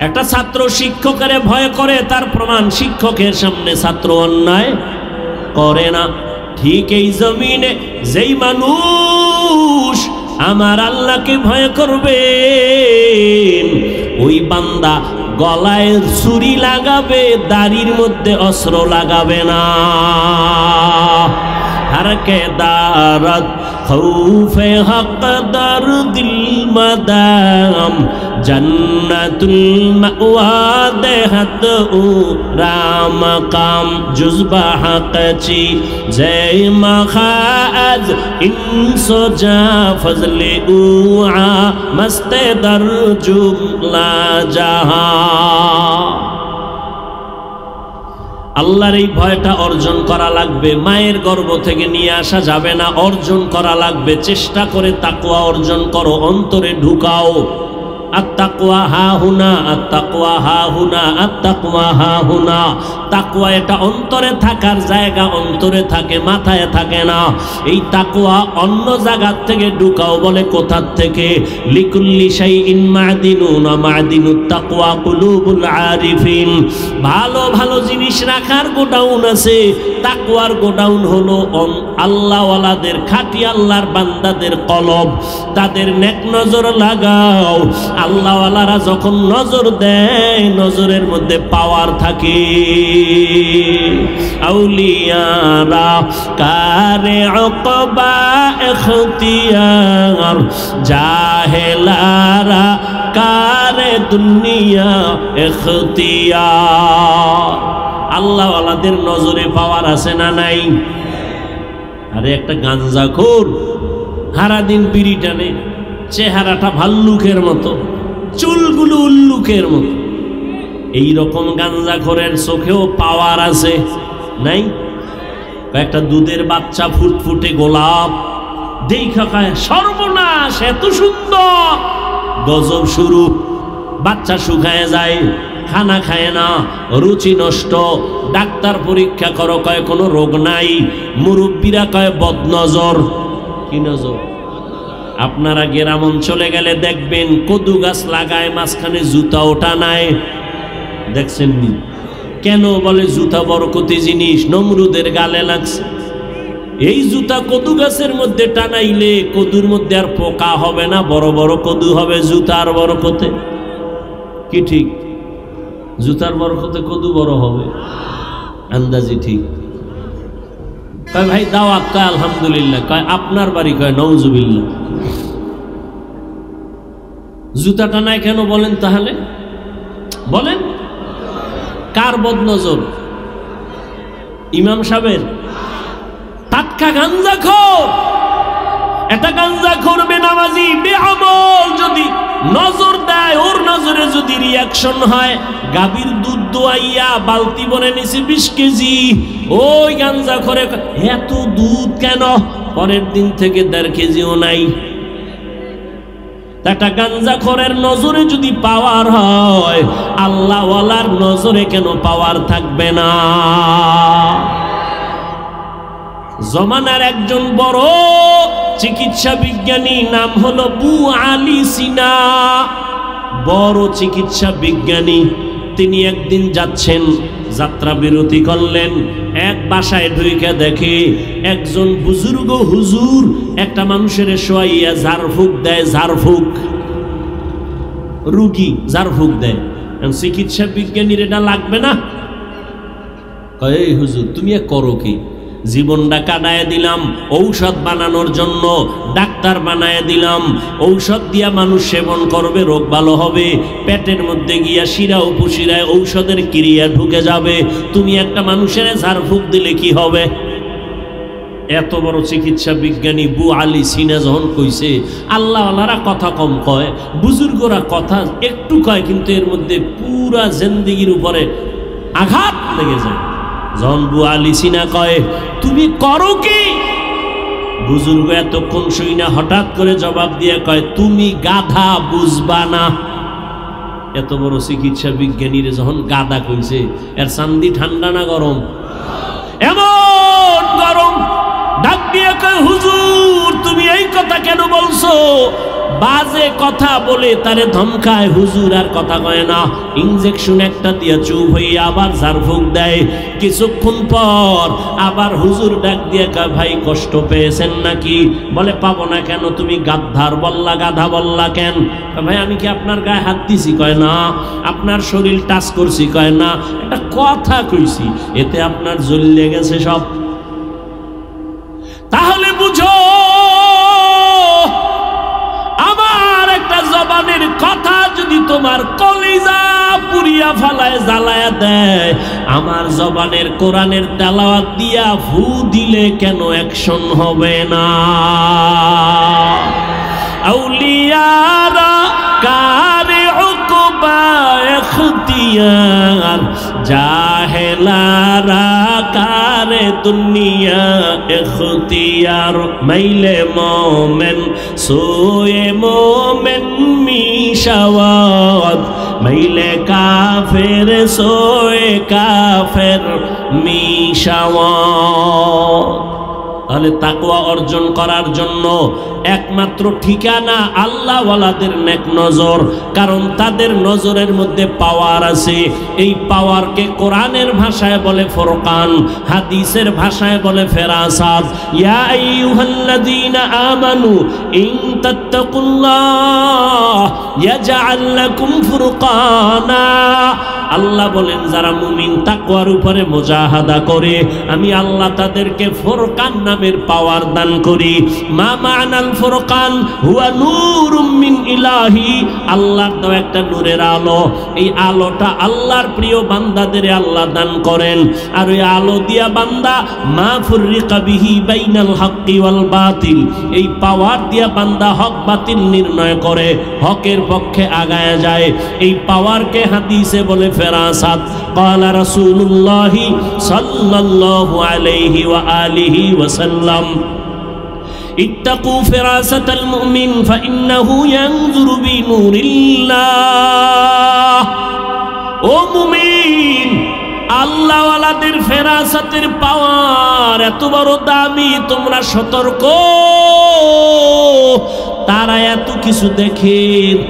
একটা ছাত্র শিক্ষকের ভয় করে, তার প্রমাণ শিক্ষকের সামনে ছাত্র অন্যায় করে না। ঠিক এই জমিনে যেই মানুষ আমার আল্লাহকে ভয় করবে ওই বান্দা গলায় ছুরি লাগাবে, দাড়ির মধ্যে অস্ত্র লাগাবে না। হরকে দারত খৌফে হক দর দিল মদাম জন্নতুল মাওয়া দেহত ও রাম কাম জুজবা হকচি জয় মখাজ ইনসো জা ফজলে উআ মস্তে দর জুমলা জাহা। আল্লাহর এই ভয়টা অর্জন করা লাগবে। মায়ের গর্ভ থেকে নিয়ে আসা যাবে না, অর্জন করা লাগবে। চেষ্টা করে তাকওয়া অর্জন করো, অন্তরে ঢুকাও। আত্তাকওয়া হা হুনা, আত্তাকওয়া হা হুনা, আত্তাকওয়া হা হুনা। তাকওয়া এটা অন্তরে থাকার জায়গা, অন্তরে থাকে, মাথায় থাকে না। এই তাকওয়া অন্য জায়গা থেকে ঢুকাও। বলে কোথার থেকে? লিকুল্লি শাইইন মাদিনুন ওয়া মাদিনুত তাকওয়া কুলুবুল আরিফিন। ভালো ভালো জিনিস রাখার গোডাউন আছে, তাকওয়ার গোডাউন হলো আল্লাহওয়ালাদের, খাঁটি আল্লাহর বান্দাদের কলব। তাদের নেক নজর লাগাও। আল্লাহওয়ালারা যখন নজর দেয় নজরের মধ্যে পাওয়ার থাকে। আউলিয়ারা কারে উকবা ইখতিয়ার, জাহেলারা কারে দুনিয়া ইখতিয়ার। আল্লাহওয়ালাদের নজরে পাওয়ার আছে না নাই? আরে একটা গাঞ্জাখোর সারাদিন বিড়ি টানে, চেহারাটা ভাল্লুকের মতো, চুলগুলো উল্লুকের মতো। এইরকম গাঞ্জাখোরের চোখেও পাওয়ার আছে নাই? একটা দুধের বাচ্চা ফুটফুটে গোলাপ দেখা খায়, সর্বনাশ এত সুন্দর, গজব শুরু। বাচ্চা শুকায় যায়, খানা খায় না, রুচি নষ্ট। ডাক্তার পরীক্ষা করো, কয় কোনো রোগ নাই। মুরব্বীরা কয় বদনজর। কি নজর? আপনারা গ্রাম অঞ্চলে গেলে দেখবেন কদু গাছ লাগায়, মাঝখানে জুতা ওটা নাই, দেখছেন নি? কেন? বলে জুতা বরকতি জিনিস, নমরুদের গালে লাগছে। এই জুতা কদু গাছের মধ্যে টানাইলে কদুর মধ্যে আর পোকা হবে না, বড় বড় কদু হবে জুতার বরকতে। কি ঠিক? জুতার বরকতে কদু বড় হবে, আন্দাজি ঠিক। কয় ভাই দাওয়াত, কয় আলহামদুলিল্লাহ। কয় আপনার বাড়ি? কয় নওজুবিল্লাহ। জুতাটা নাই কেন বলেন তাহলে? বলেন কার বদনজর? ইমাম সাহেবের? টাটকা গাঞ্জাখোর। এটা গাঞ্জাখোর বেনামাজি বেআমল যদি নজর দেয়, ওর নজরে যদি রিয়াকশন হয়, গাভীর দুধ দোয়াইয়া বালতি ভরে নিছে 20 কেজি, ওই গাঞ্জাখোরে এত দুধ কেন? পরের দিন থেকে 1.5 কেজিও নাই। একটা গাঞ্জাখোরের নজরে যদি পাওয়ার হয়, আল্লাহওয়ালার নজরে কেন পাওয়ার থাকবে না? জমানার একজন বড় চিকিৎসা বিজ্ঞানী, নাম হলো আবু আলী সিনা, বড় চিকিৎসা বিজ্ঞানী। তিনি একদিন যাচ্ছেন, যাত্রা বিরতি করলেন, এক বাসায় ঢুকে দেখে একজন বুজুর্গ হুজুর একটা মানুষের শোয়াইয়া ঝাড়ফুঁক দেয়, ঝাড়ফুঁক, রুগী ঝাড়ফুঁক দেয়। চিকিৎসা বিজ্ঞানীর এটা লাগবে না? এই হুজুর তুমি করো কি? জীবনটা কাটায় দিলাম ঔষধ বানানোর জন্য, ডাক্তার বানায় দিলাম, ঔষধ দিয়া মানুষ সেবন করবে, রোগ ভালো হবে, পেটের মধ্যে গিয়া শিরা উপশিরায় ঔষধের ক্রিয়া ঢুকে যাবে, তুমি একটা মানুষের ঝাড়ফুঁক দিলে কি হবে? এত বড় চিকিৎসা বিজ্ঞানী আবু আলী সিনা যখন কইছে, আল্লাহওয়ালারা কথা কম কয়, বুজুর্গরা কথা একটু কয়, কিন্তু এর মধ্যে পুরা জিন্দেগির উপরে আঘাত লেগে যায়। যখন আবু আলী সিনা কয় তুমি করো কি, বুজুর্গ এতক্ষণ শুই না হঠাৎ করে জবাব দিয়ে কয় তুমি গাধা, বুঝবা না। এত বড় চিকিৎসা বিজ্ঞানীরে যখন গাধা কইছে, এর চান্দি ঠান্ডা না গরম? এমন গরম। ডাক দিয়ে কয় হুজুর তুমি এই কথা কেন বলছো? বাজে কথা বলে তারে ধমকায়। হুজুর আর কথা কয় না, ইনজেকশন একটা দিয়ে চুপ হয়ে আবার ঝাড়ফুঁক দেয়। কিছুক্ষণ পর আবার হুজুর ডাক দিয়ে কয় ভাই কষ্ট পেয়েছেন নাকি? বলে পাবো না কেন, তুমি গাদ্ধার বললা, গাধা বললা কেন? ভাই আমি কি আপনার গায়ে হাত দিছি? কয় না। আপনার শরীর টাচ করছি? কয় না। একটা কথা কইছি, এতে আপনার জ্বলে গেছে সব। তাহলে বুঝো, আমার একটা জবানের কথা যদি তোমার কলিজা পুরিয়া ফালায়, জ্বালায়া দেয়, আমার জবানের কোরআনের তেলাওয়াত দিয়া ফু দিলে কেন অ্যাকশন হবে না? আউলিয়ারা কারে উকবা ইখতিয়ার, জাহেলারা কারে দুনিয়া ইখতিয়ার। মাইলে মোমেন সোয়ে মোমেন মিশাওয়াত, মাইলে কাফের সোয়ে কাফের মিশাওয়াত। তাহলে তাকওয়া অর্জন করার জন্য একমাত্র ঠিকানা আল্লাহওয়ালাদের নেক নজর, কারণ তাদের নজরের মধ্যে পাওয়ার আছে। এই পাওয়ারকে কোরআনের ভাষায় বলে ফুরকান, হাদিসের ভাষায় বলে ফেরাসাত। ইয়া আইয়ুহাল্লাযীনা আমানু ইন তাত্তাকুল্লাহ ইয়াজআল লাকুম ফুরকানা। আল্লাহ বলেন যারা মুমিন তাকওয়ার উপরে মুজাহাদা করে, আমি আল্লাহ তাদেরকে ফুরকান নামের পাওয়ার দান করি। মা মা'নাল ফুরকান হুয়া নূরুম মিন ইলাহি, আল্লাহর দেওয়া একটা নূরের আলো। এই আলোটা আল্লাহর প্রিয় বান্দাদের আল্লাহ দান করেন, আর ওই আলো দিয়া বান্দা মা ফুররিকা বিহি বাইনাল হাক্কি ওয়াল বাতিল, এই পাওয়ার দিয়া বান্দা হক বাতিল নির্ণয় করে, হকের পক্ষে আগায়া যায়। এই পাওয়ারকে হাদিসে বলে ফেরাসাত। ক্বালা রাসূলুল্লাহ সাল্লাল্লাহু আলাইহি ওয়া আলিহি ওয়াসাল্লাম ইত্তাকু ফিরাসাতাল মুমিন ফাইন্নাহু ইয়ানজুরু বিনুরিল্লাহ। ও মুমিন, আল্লাহওয়ালাদের ফেরাসাতের পাওয়ার এত বড় দামি, তোমরা সতর্ক। তারা এত কিছু দেখে,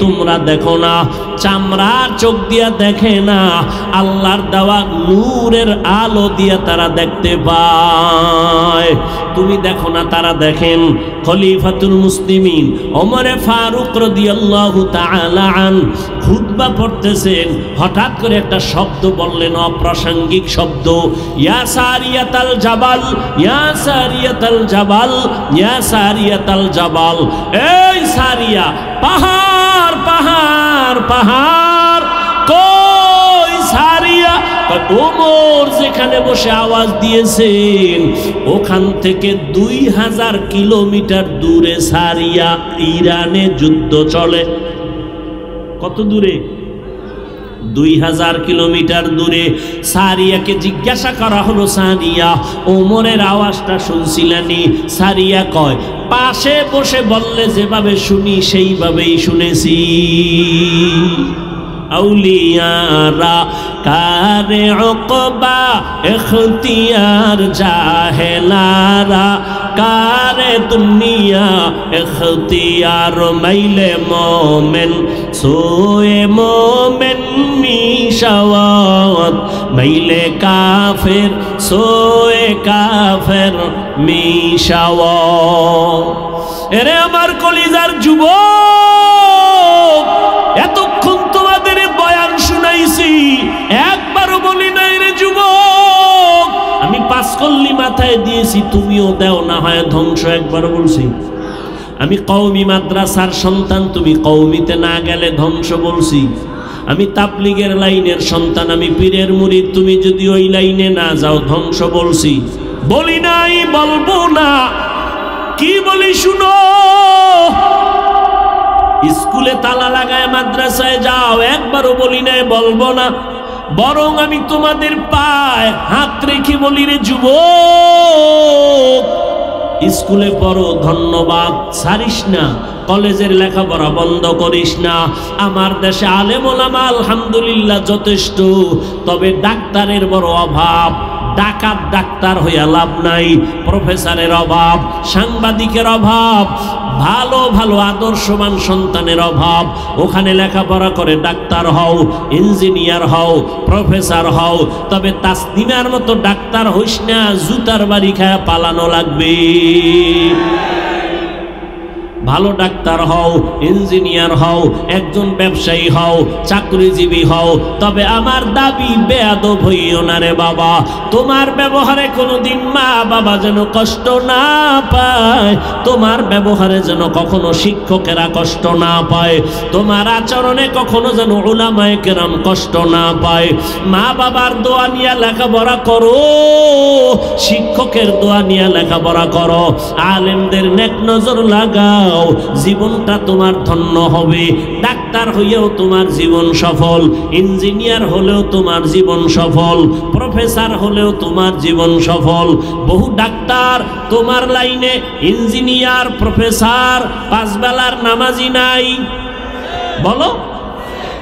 তোমরা দেখো না। চামড়া চোখ দিয়া দেখে না, আল্লাহর দেওয়া নূরের আলো দিয়া তারা দেখতে পায়। তুমি দেখো না, তারা দেখেন। খলিফাতুল মুসলিমিন ওমরে ফারুক রাদিয়াল্লাহু তাআলা আন খুতবা পড়তেছেন, হঠাৎ করে একটা শব্দ বললেন, অপ্রাসঙ্গিক শব্দ। ইয়া সারিয়াতাল জাবাল, ইয়া সারিয়াতাল জাবাল, ইয়া সারিয়াতাল জাবাল। এই সারিয়া, পাহাড় পাহাড় পাহাড়। কই সারিয়া? ওমর যেখানে বসে আওয়াজ দিয়েছেন ওখান থেকে 2000 কিলোমিটার দূরে সারিয়া। ইরানে যুদ্ধ চলে। কত দূরে? 2000 কিলোমিটার দূরে। সারিয়াকে জিজ্ঞাসা করা হলো, সারিয়া ওমরের আওয়াজটা শুনছিলেনি? সারিয়া কয়, পাশে বসে বললে যেভাবে শুনি সেইভাবেই শুনেছি। আউলিয়ারা কারে উকবা ইখতিয়ার জাহেলারা কারে দুনিয়া ইখতিয়ার মাইলে মোমেন সোয়ে মোমেন মিশাওয়াত মাইলে কাফের সোয়ে কাফের মিশাওয়াত। এরে আমার কলিজার যুবক, এতক্ষণ তোমাদের বয়ান শুনাইছি, একবারও বলি নাই রে যুবক আমি পাঁচ কল্লি মাথায় দিয়েছি, তুমিও দেও না হয় ধ্বংস, একবারও বলছি। আমি কওমি মাদ্রাসার সন্তান, তুমি কওমিতে না গেলে ধ্বংস বলছি। আমি তাবলিগের লাইনের সন্তান, আমি পীরের মুরিদ, তুমি যদি ওই লাইনে না যাও ধ্বংস বলছি। বলি নাই, বলবো না, কি বলি শুনো। স্কুলে তালা লাগায় মাদ্রাসায় যাও, একবারও বলি নাই, বলবো না। বরং আমি তোমাদের পায়ে হাত রেখে বলি রে যুবক, স্কুলে পড়ো, ধন্যবাদ, ছাড়িস না। কলেজের লেখাপড়া বন্ধ করিস না। আমার দেশে আলেম ওলামা আলহামদুলিল্লাহ যথেষ্ট, তবে ডাক্তারের বড় অভাব। ডাকাত ডাক্তার হইয়া লাভ নাই, প্রফেসরের অভাব, সাংবাদিকের অভাব, ভালো ভালো আদর্শবান সন্তানের অভাব। ওখানে লেখাপড়া করে ডাক্তার হও, ইঞ্জিনিয়ার হও, প্রফেসর হও, তবে তাসনিমার মতো ডাক্তার হইস না, জুতার বাড়ি খায়া পালানো লাগবে। ভালো ডাক্তার হও, ইঞ্জিনিয়ার হও, একজন ব্যবসায়ী হও, চাকরিজীবী হও, তবে আমার দাবি বেয়াদব হইও না রে বাবা। তোমার ব্যবহারে কোনোদিন মা বাবা যেন কষ্ট না পায়, তোমার ব্যবহারে যেন কখনো শিক্ষকেরা কষ্ট না পায়, তোমার আচরণে কখনো যেন উলামায়ে কেরাম কষ্ট না পায়। মা বাবার দোয়া নিয়ে লেখাপড়া করো, শিক্ষকের দোয়া নিয়ে লেখাপড়া করো, আলেমদের নেক নজর লাগাও, জীবনটা তোমার ধন্য হবে। ডাক্তার হইয়াও তোমার জীবন সফল, ইঞ্জিনিয়ার হলেও তোমার জীবন সফল, প্রফেসর হলেও তোমার জীবন সফল। বহু ডাক্তার তোমার লাইনে, ইঞ্জিনিয়ার, প্রফেসর, পাঁচ বেলার নামাজি নাই, বলো।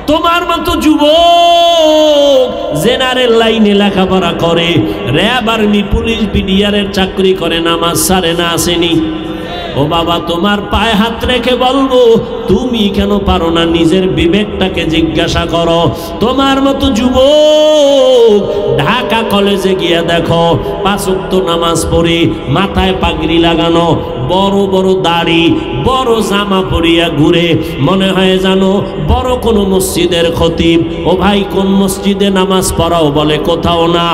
তোমার মতো যুবক জেনারেল লাইনে লেখাপড়া করে, র্যাব, আর্মি, পুলিশ, বিডিআরের চাকরি করে, নামাজ ছাড়ে না, আসেনি? ও বাবা, তোমার পায়ে হাত রেখে বলবো, তুমি কেন পারো না? নিজের বিবেকটাকে জিজ্ঞাসা করো। তোমার মতো যুবক ঢাকা কলেজে গিয়ে দেখো, 5 ওয়াক্ত নামাজ পড়ে, মাথায় পাগড়ি লাগানো, বড় বড় দাড়ি, বড় জামা পরিয়া ঘুরে, মনে হয় জানো বড় কোনো মসজিদের খতিব। ও ভাই, কোন মসজিদে নামাজ পড়াও? বলে কোথাও না।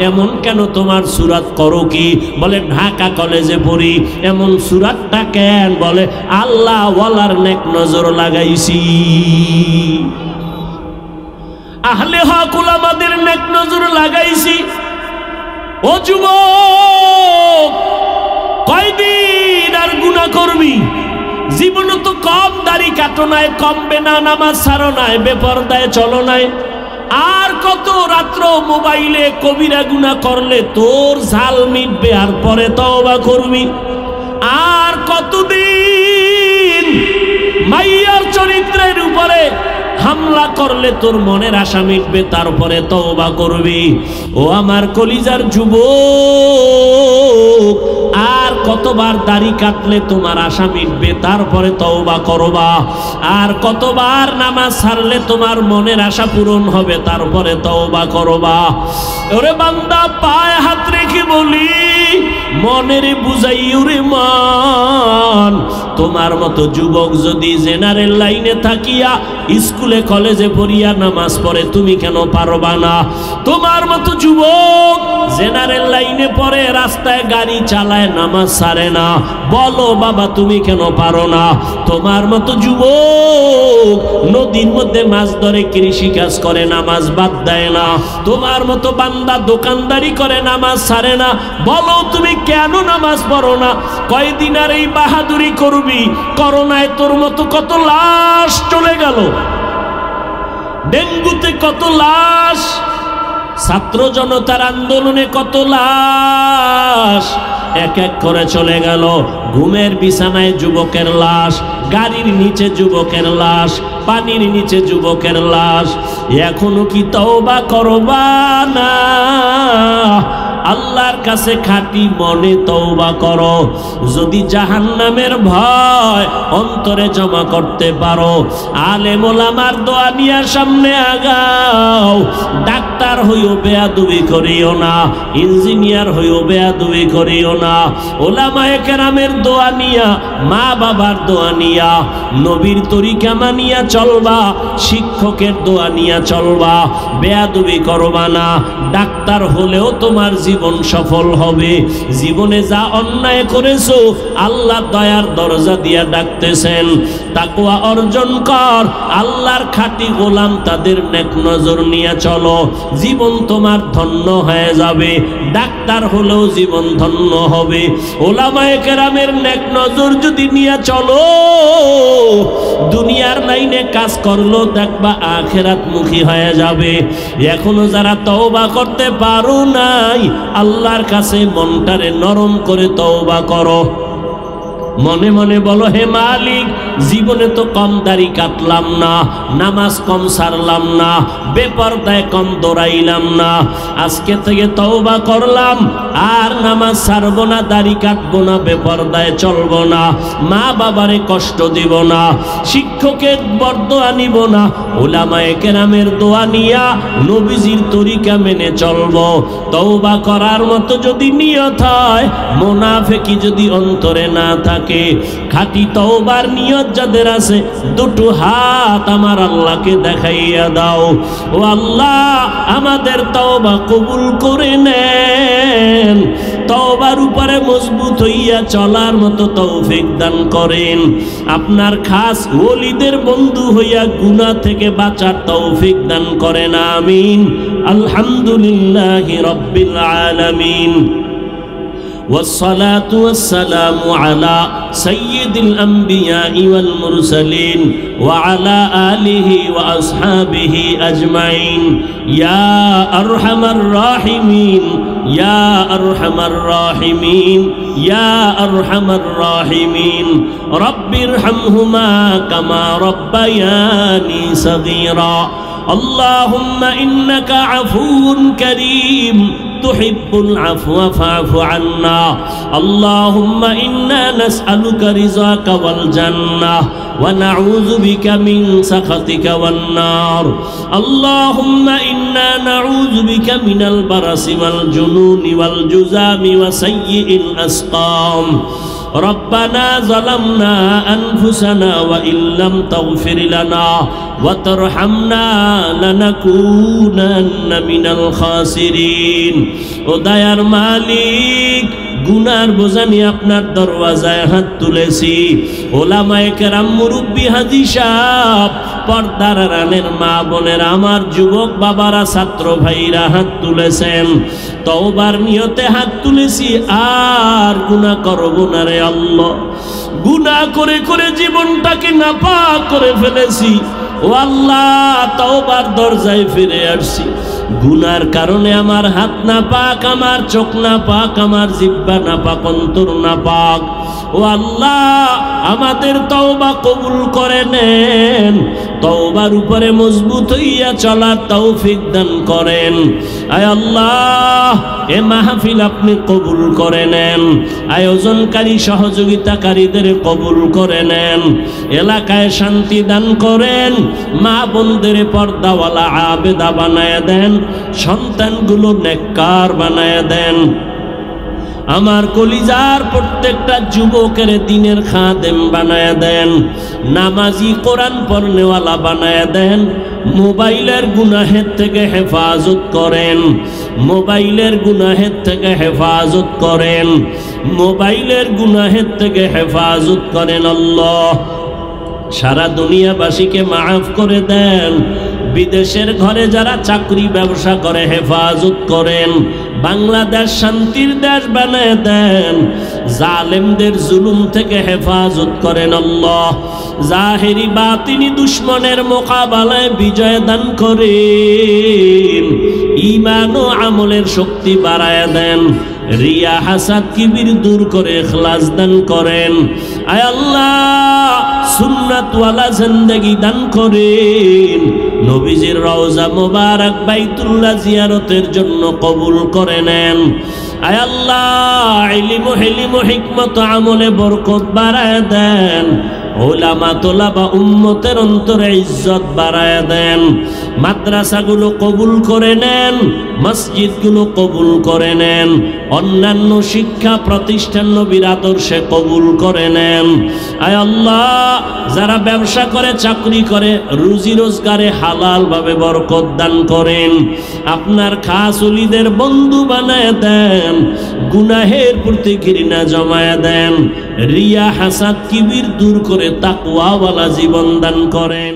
এমন কেন? তোমার সুরাত করো কি? বলে ঢাকা কলেজে পড়ি। এমন সুরাতটা কেন? বলে আল্লাহ ওয়ালার নেক নজর লাগাইছি, আহলে হক উলামাদের নেক নজর লাগাইছি। ও যুবক, কয়দিন আর গুনাহ করবি? জীবনে তো কম দাড়ি কাটো নাই, কমবে না, নামাজ ছাড়ো নাই, বেপরদায় চলো নাই, আর কত রাত্র মোবাইলে কবিরা গুনাহ করলে তোর ঝাল মিটবে, আর পরে তওবা করবি। আর কতদিন মাইয়ার চরিত্রের উপরে হামলা করলে তোর মনের আশা মিটবে, তারপরে তওবা করবি। ও আমার কলিজার যুবক, আর কতবার দাড়ি কাটলে তোমার আশা মিটবে, তারপরে তওবা করবা? আর কতবার নামাজ ছাড়লে তোমার মনের আশা পূরণ হবে, তারপরে তওবা করবা? ওরে বান্দা, পায়ে হাত রেখে বলি, মনের বুঝাই ওরে মান। তোমার মতো যুবক যদি জেনারেল লাইনে থাকিয়া স্কুলে কলেজে পড়িয়া নামাজ পড়ে, তুমি কেন পারবা না? তোমার মতো যুবক জেনারেল লাইনে পড়ে, রাস্তায় গাড়ি চালায়, নামাজ ছাড়ে না, বলো বাবা তুমি কেন পারো না? তোমার মতো যুবক নদীর মধ্যে মাছ ধরে, কৃষি কাজ করে, নামাজ বাদ দেয় না। তোমার মতো বান্দা দোকানদারি করে, নামাজ ছাড়ে না, বলো তুমি কেন নামাজ পড়ো না? কয়দিন আর এই বাহাদুরি করবি? করোনায় তোর মতো কত লাশ চলে গেল, ডেঙ্গুতে কত লাশ, ছাত্র জনতার আন্দোলনে কত লাশ, এক এক করে চলে গেল। ঘুমের বিছানায় যুবকের লাশ, গাড়ির নিচে যুবকের লাশ, পানির নিচে যুবকের লাশ। এখনো কি তওবা করবা না? আল্লাহর কাছে খাঁটি মনে তওবা করো। যদি জাহান্নামের ভয় অন্তরে জমা করতে পারো, আলেম ওলামার দোয়া নিয়ে সামনে আগাও। ডাক্তার হইও বেয়াদবি করিও না, ইঞ্জিনিয়ার হইও বেয়াদবি করিও না। ওলামায়ে কেরামের দোয়া নিয়া, মা বাবার দোয়া নিয়া, নবীর তরিকা মানিয়া চলবা, শিক্ষকের দোয়া নিয়া চলবা, বেয়াদবি করবা না। ডাক্তার হলেও তোমার জীবন সফল হবে। জীবনে যা অন্যায় করেছো আল্লাহ দয়ার দরজা দিয়া ডাকতেছেন, তাকওয়া অর্জন কর, আল্লাহর খাঁটি গোলাম তাদের নেক নজর নিয়ে চলো, জীবন তোমার ধন্য হয়ে যাবে। ডাক্তার হলেও জীবন ধন্য হবে। ওলামায়ে কেরামের নেক নজর যদি নিয়ে চলো, দুনিয়ার লাইনে কাজ করলো দেখবা আখিরাতমুখী হয়ে যাবে। এখনো যারা তওবা করতে পারো নাই, আল্লাহর কাছে মনটারে নরম করে তওবা করো। মনে মনে বলো, হে মালিক, জীবনে তো কম দাড়ি কাটলাম না, নামাজ কম সারলাম না, বেপরদায় কম দৌড়াইলাম না। আজকে থেকে তওবা করলাম, আর নামাজ সারবো না, দাড়ি কাটবো না, বেপরদায় চলবো না, মা বাবারে কষ্ট দিব না, শিক্ষকের বরদোয়া নিব না, উলামায়ে কেরামের দোয়া নিয়া নবীজির তরিকা মেনে চলবো। তওবা করার মতো যদি নিয়ত হয়, মুনাফিকি যদি অন্তরে না থাকে, খাঁটি তওবার নিয়ত যাদের আছে, দুটো হাত আমার আল্লাহকে দেখাইয়া দাও। ও আল্লাহ, আমাদের তওবা কবুল করে নেন, তওবার উপরে মজবুত হইয়া চলার মতো তৌফিক দান করেন। আপনার খাস ওলিদের বন্ধু হইয়া গুনাহ থেকে বাঁচার তৌফিক দান করেন। আমিন। আলহামদুলিল্লাহি রাব্বিল আলামিন। والصلاة والسلام على سيد الأنبياء والمرسلين وعلى آله وأصحابه أجمعين يا أرحم الراحمين يا أرحم الراحمين يا أرحم الراحمين رب ارحمهما كما ربياني صغيرا اللهم إنك عفو كريم تحب العفو فاعف عنا اللهم إنا نسألك رضاك والجنة ونعوذ بك من سخطك والنار اللهم إنا نعوذ بك من البرص والجنون والجذام وسيء الأسقام ربنا ظلمنا أنفسنا وإن لم تغفر لنا وترحمنا لنكونن من الخاسرين ও দয়ার মালিক, গুনার বোঝা নিয়ে আপনার দরওয়াজায় হাত তুলেছি। ওলামায়ে কেরাম, মুরব্বী, হাজী সাহেব, পর্দার আড়ালের মা বোনেরা, আমার যুবক বাবারা, ছাত্র ভাইরা হাত তুলেছেন। তওবার নিয়তে হাত তুলেছি, আর গুনাহ করব না রে আল্লাহ। গুনাহ করে করে জীবনটাকে নাপাক করে ফেলেছি। ও আল্লাহ, তওবার দরজায় ফিরে আসছি। গুনার কারণে আমার হাত না পাক, আমার চোখ না পাক, আমার জিহ্বা না পাক, অন্তর না পাক। ও আল্লাহ, আমাদের তওবা কবুল করে নেন, তওবার উপরে মজবুত হইয়া চলার তৌফিক দান করেন। আয় আল্লাহ, এ মাহফিল আপনি কবুল করে নেন, আয়োজনকারী সহযোগিতাকারীদের কবুল করে নেন, এলাকায় শান্তি দান করেন, মা বোনদের পর্দাওয়ালা আবেদা বানায় দেন, সন্তানগুলো নেককার বানায় দেন। আমার কলিজার প্রত্যেকটা যুবকের দিনের খাদেম বানায় দেন, নামাজি, কোরআন পড়নেওয়ালা বানায় দেন। মোবাইলের গুনাহের থেকে হেফাজত করেন, মোবাইলের গুনাহের থেকে হেফাজত করেন, মোবাইলের গুনাহের থেকে হেফাজত করেন। আল্লাহ, সারা দুনিয়াবাসীকে মাফ করে দেন। বিদেশের ঘরে যারা চাকরি ব্যবসা করে হেফাজত করেন। বাংলাদেশ শান্তির দেশ বানায় দেন। জালেমদের জুলুম থেকে হেফাজত করেন। আল্লাহ, জাহেরি বাতিনি দুশ্মনের মোকাবেলায় বিজয় দান করেন। ঈমান ও আমলের শক্তি বাড়ায় দেন। রিয়া হাসাদ কিবির দূর করে ইখলাস দান করেন। আয় আল্লাহ সুন্নাতওয়ালা জিন্দেগি দান করেন। নবীজির রওজা মোবারক বাইতুল্লাহ জিয়ারতের জন্য কবুল করে নেন। আয় আল্লাহ ইলম হিলম হিকমত আমলে বরকত বাড়ায় দেন। উলামা তোলাবা উম্মতের অন্তরে ইজ্জত বাড়ায় দেন। মাদ্রাসাগুলো কবুল করে নেন, মসজিদগুলো কবুল করে নেন, অন্যান্য শিক্ষা প্রতিষ্ঠান নবীর আদর্শে কবুল করে নেন। আয় আল্লাহ যারা ব্যবসা করে চাকরি করে রুজি রোজগারে হালাল ভাবে বরকত দান করেন। আপনার খাস ওলিদের বন্ধু বানায় দেন, গুনাহের প্রতি ঘৃণা জমায় দেন, রিয়া হাসাদ কিবির দূর করে তাকওয়াওয়ালা জীবন দান করেন।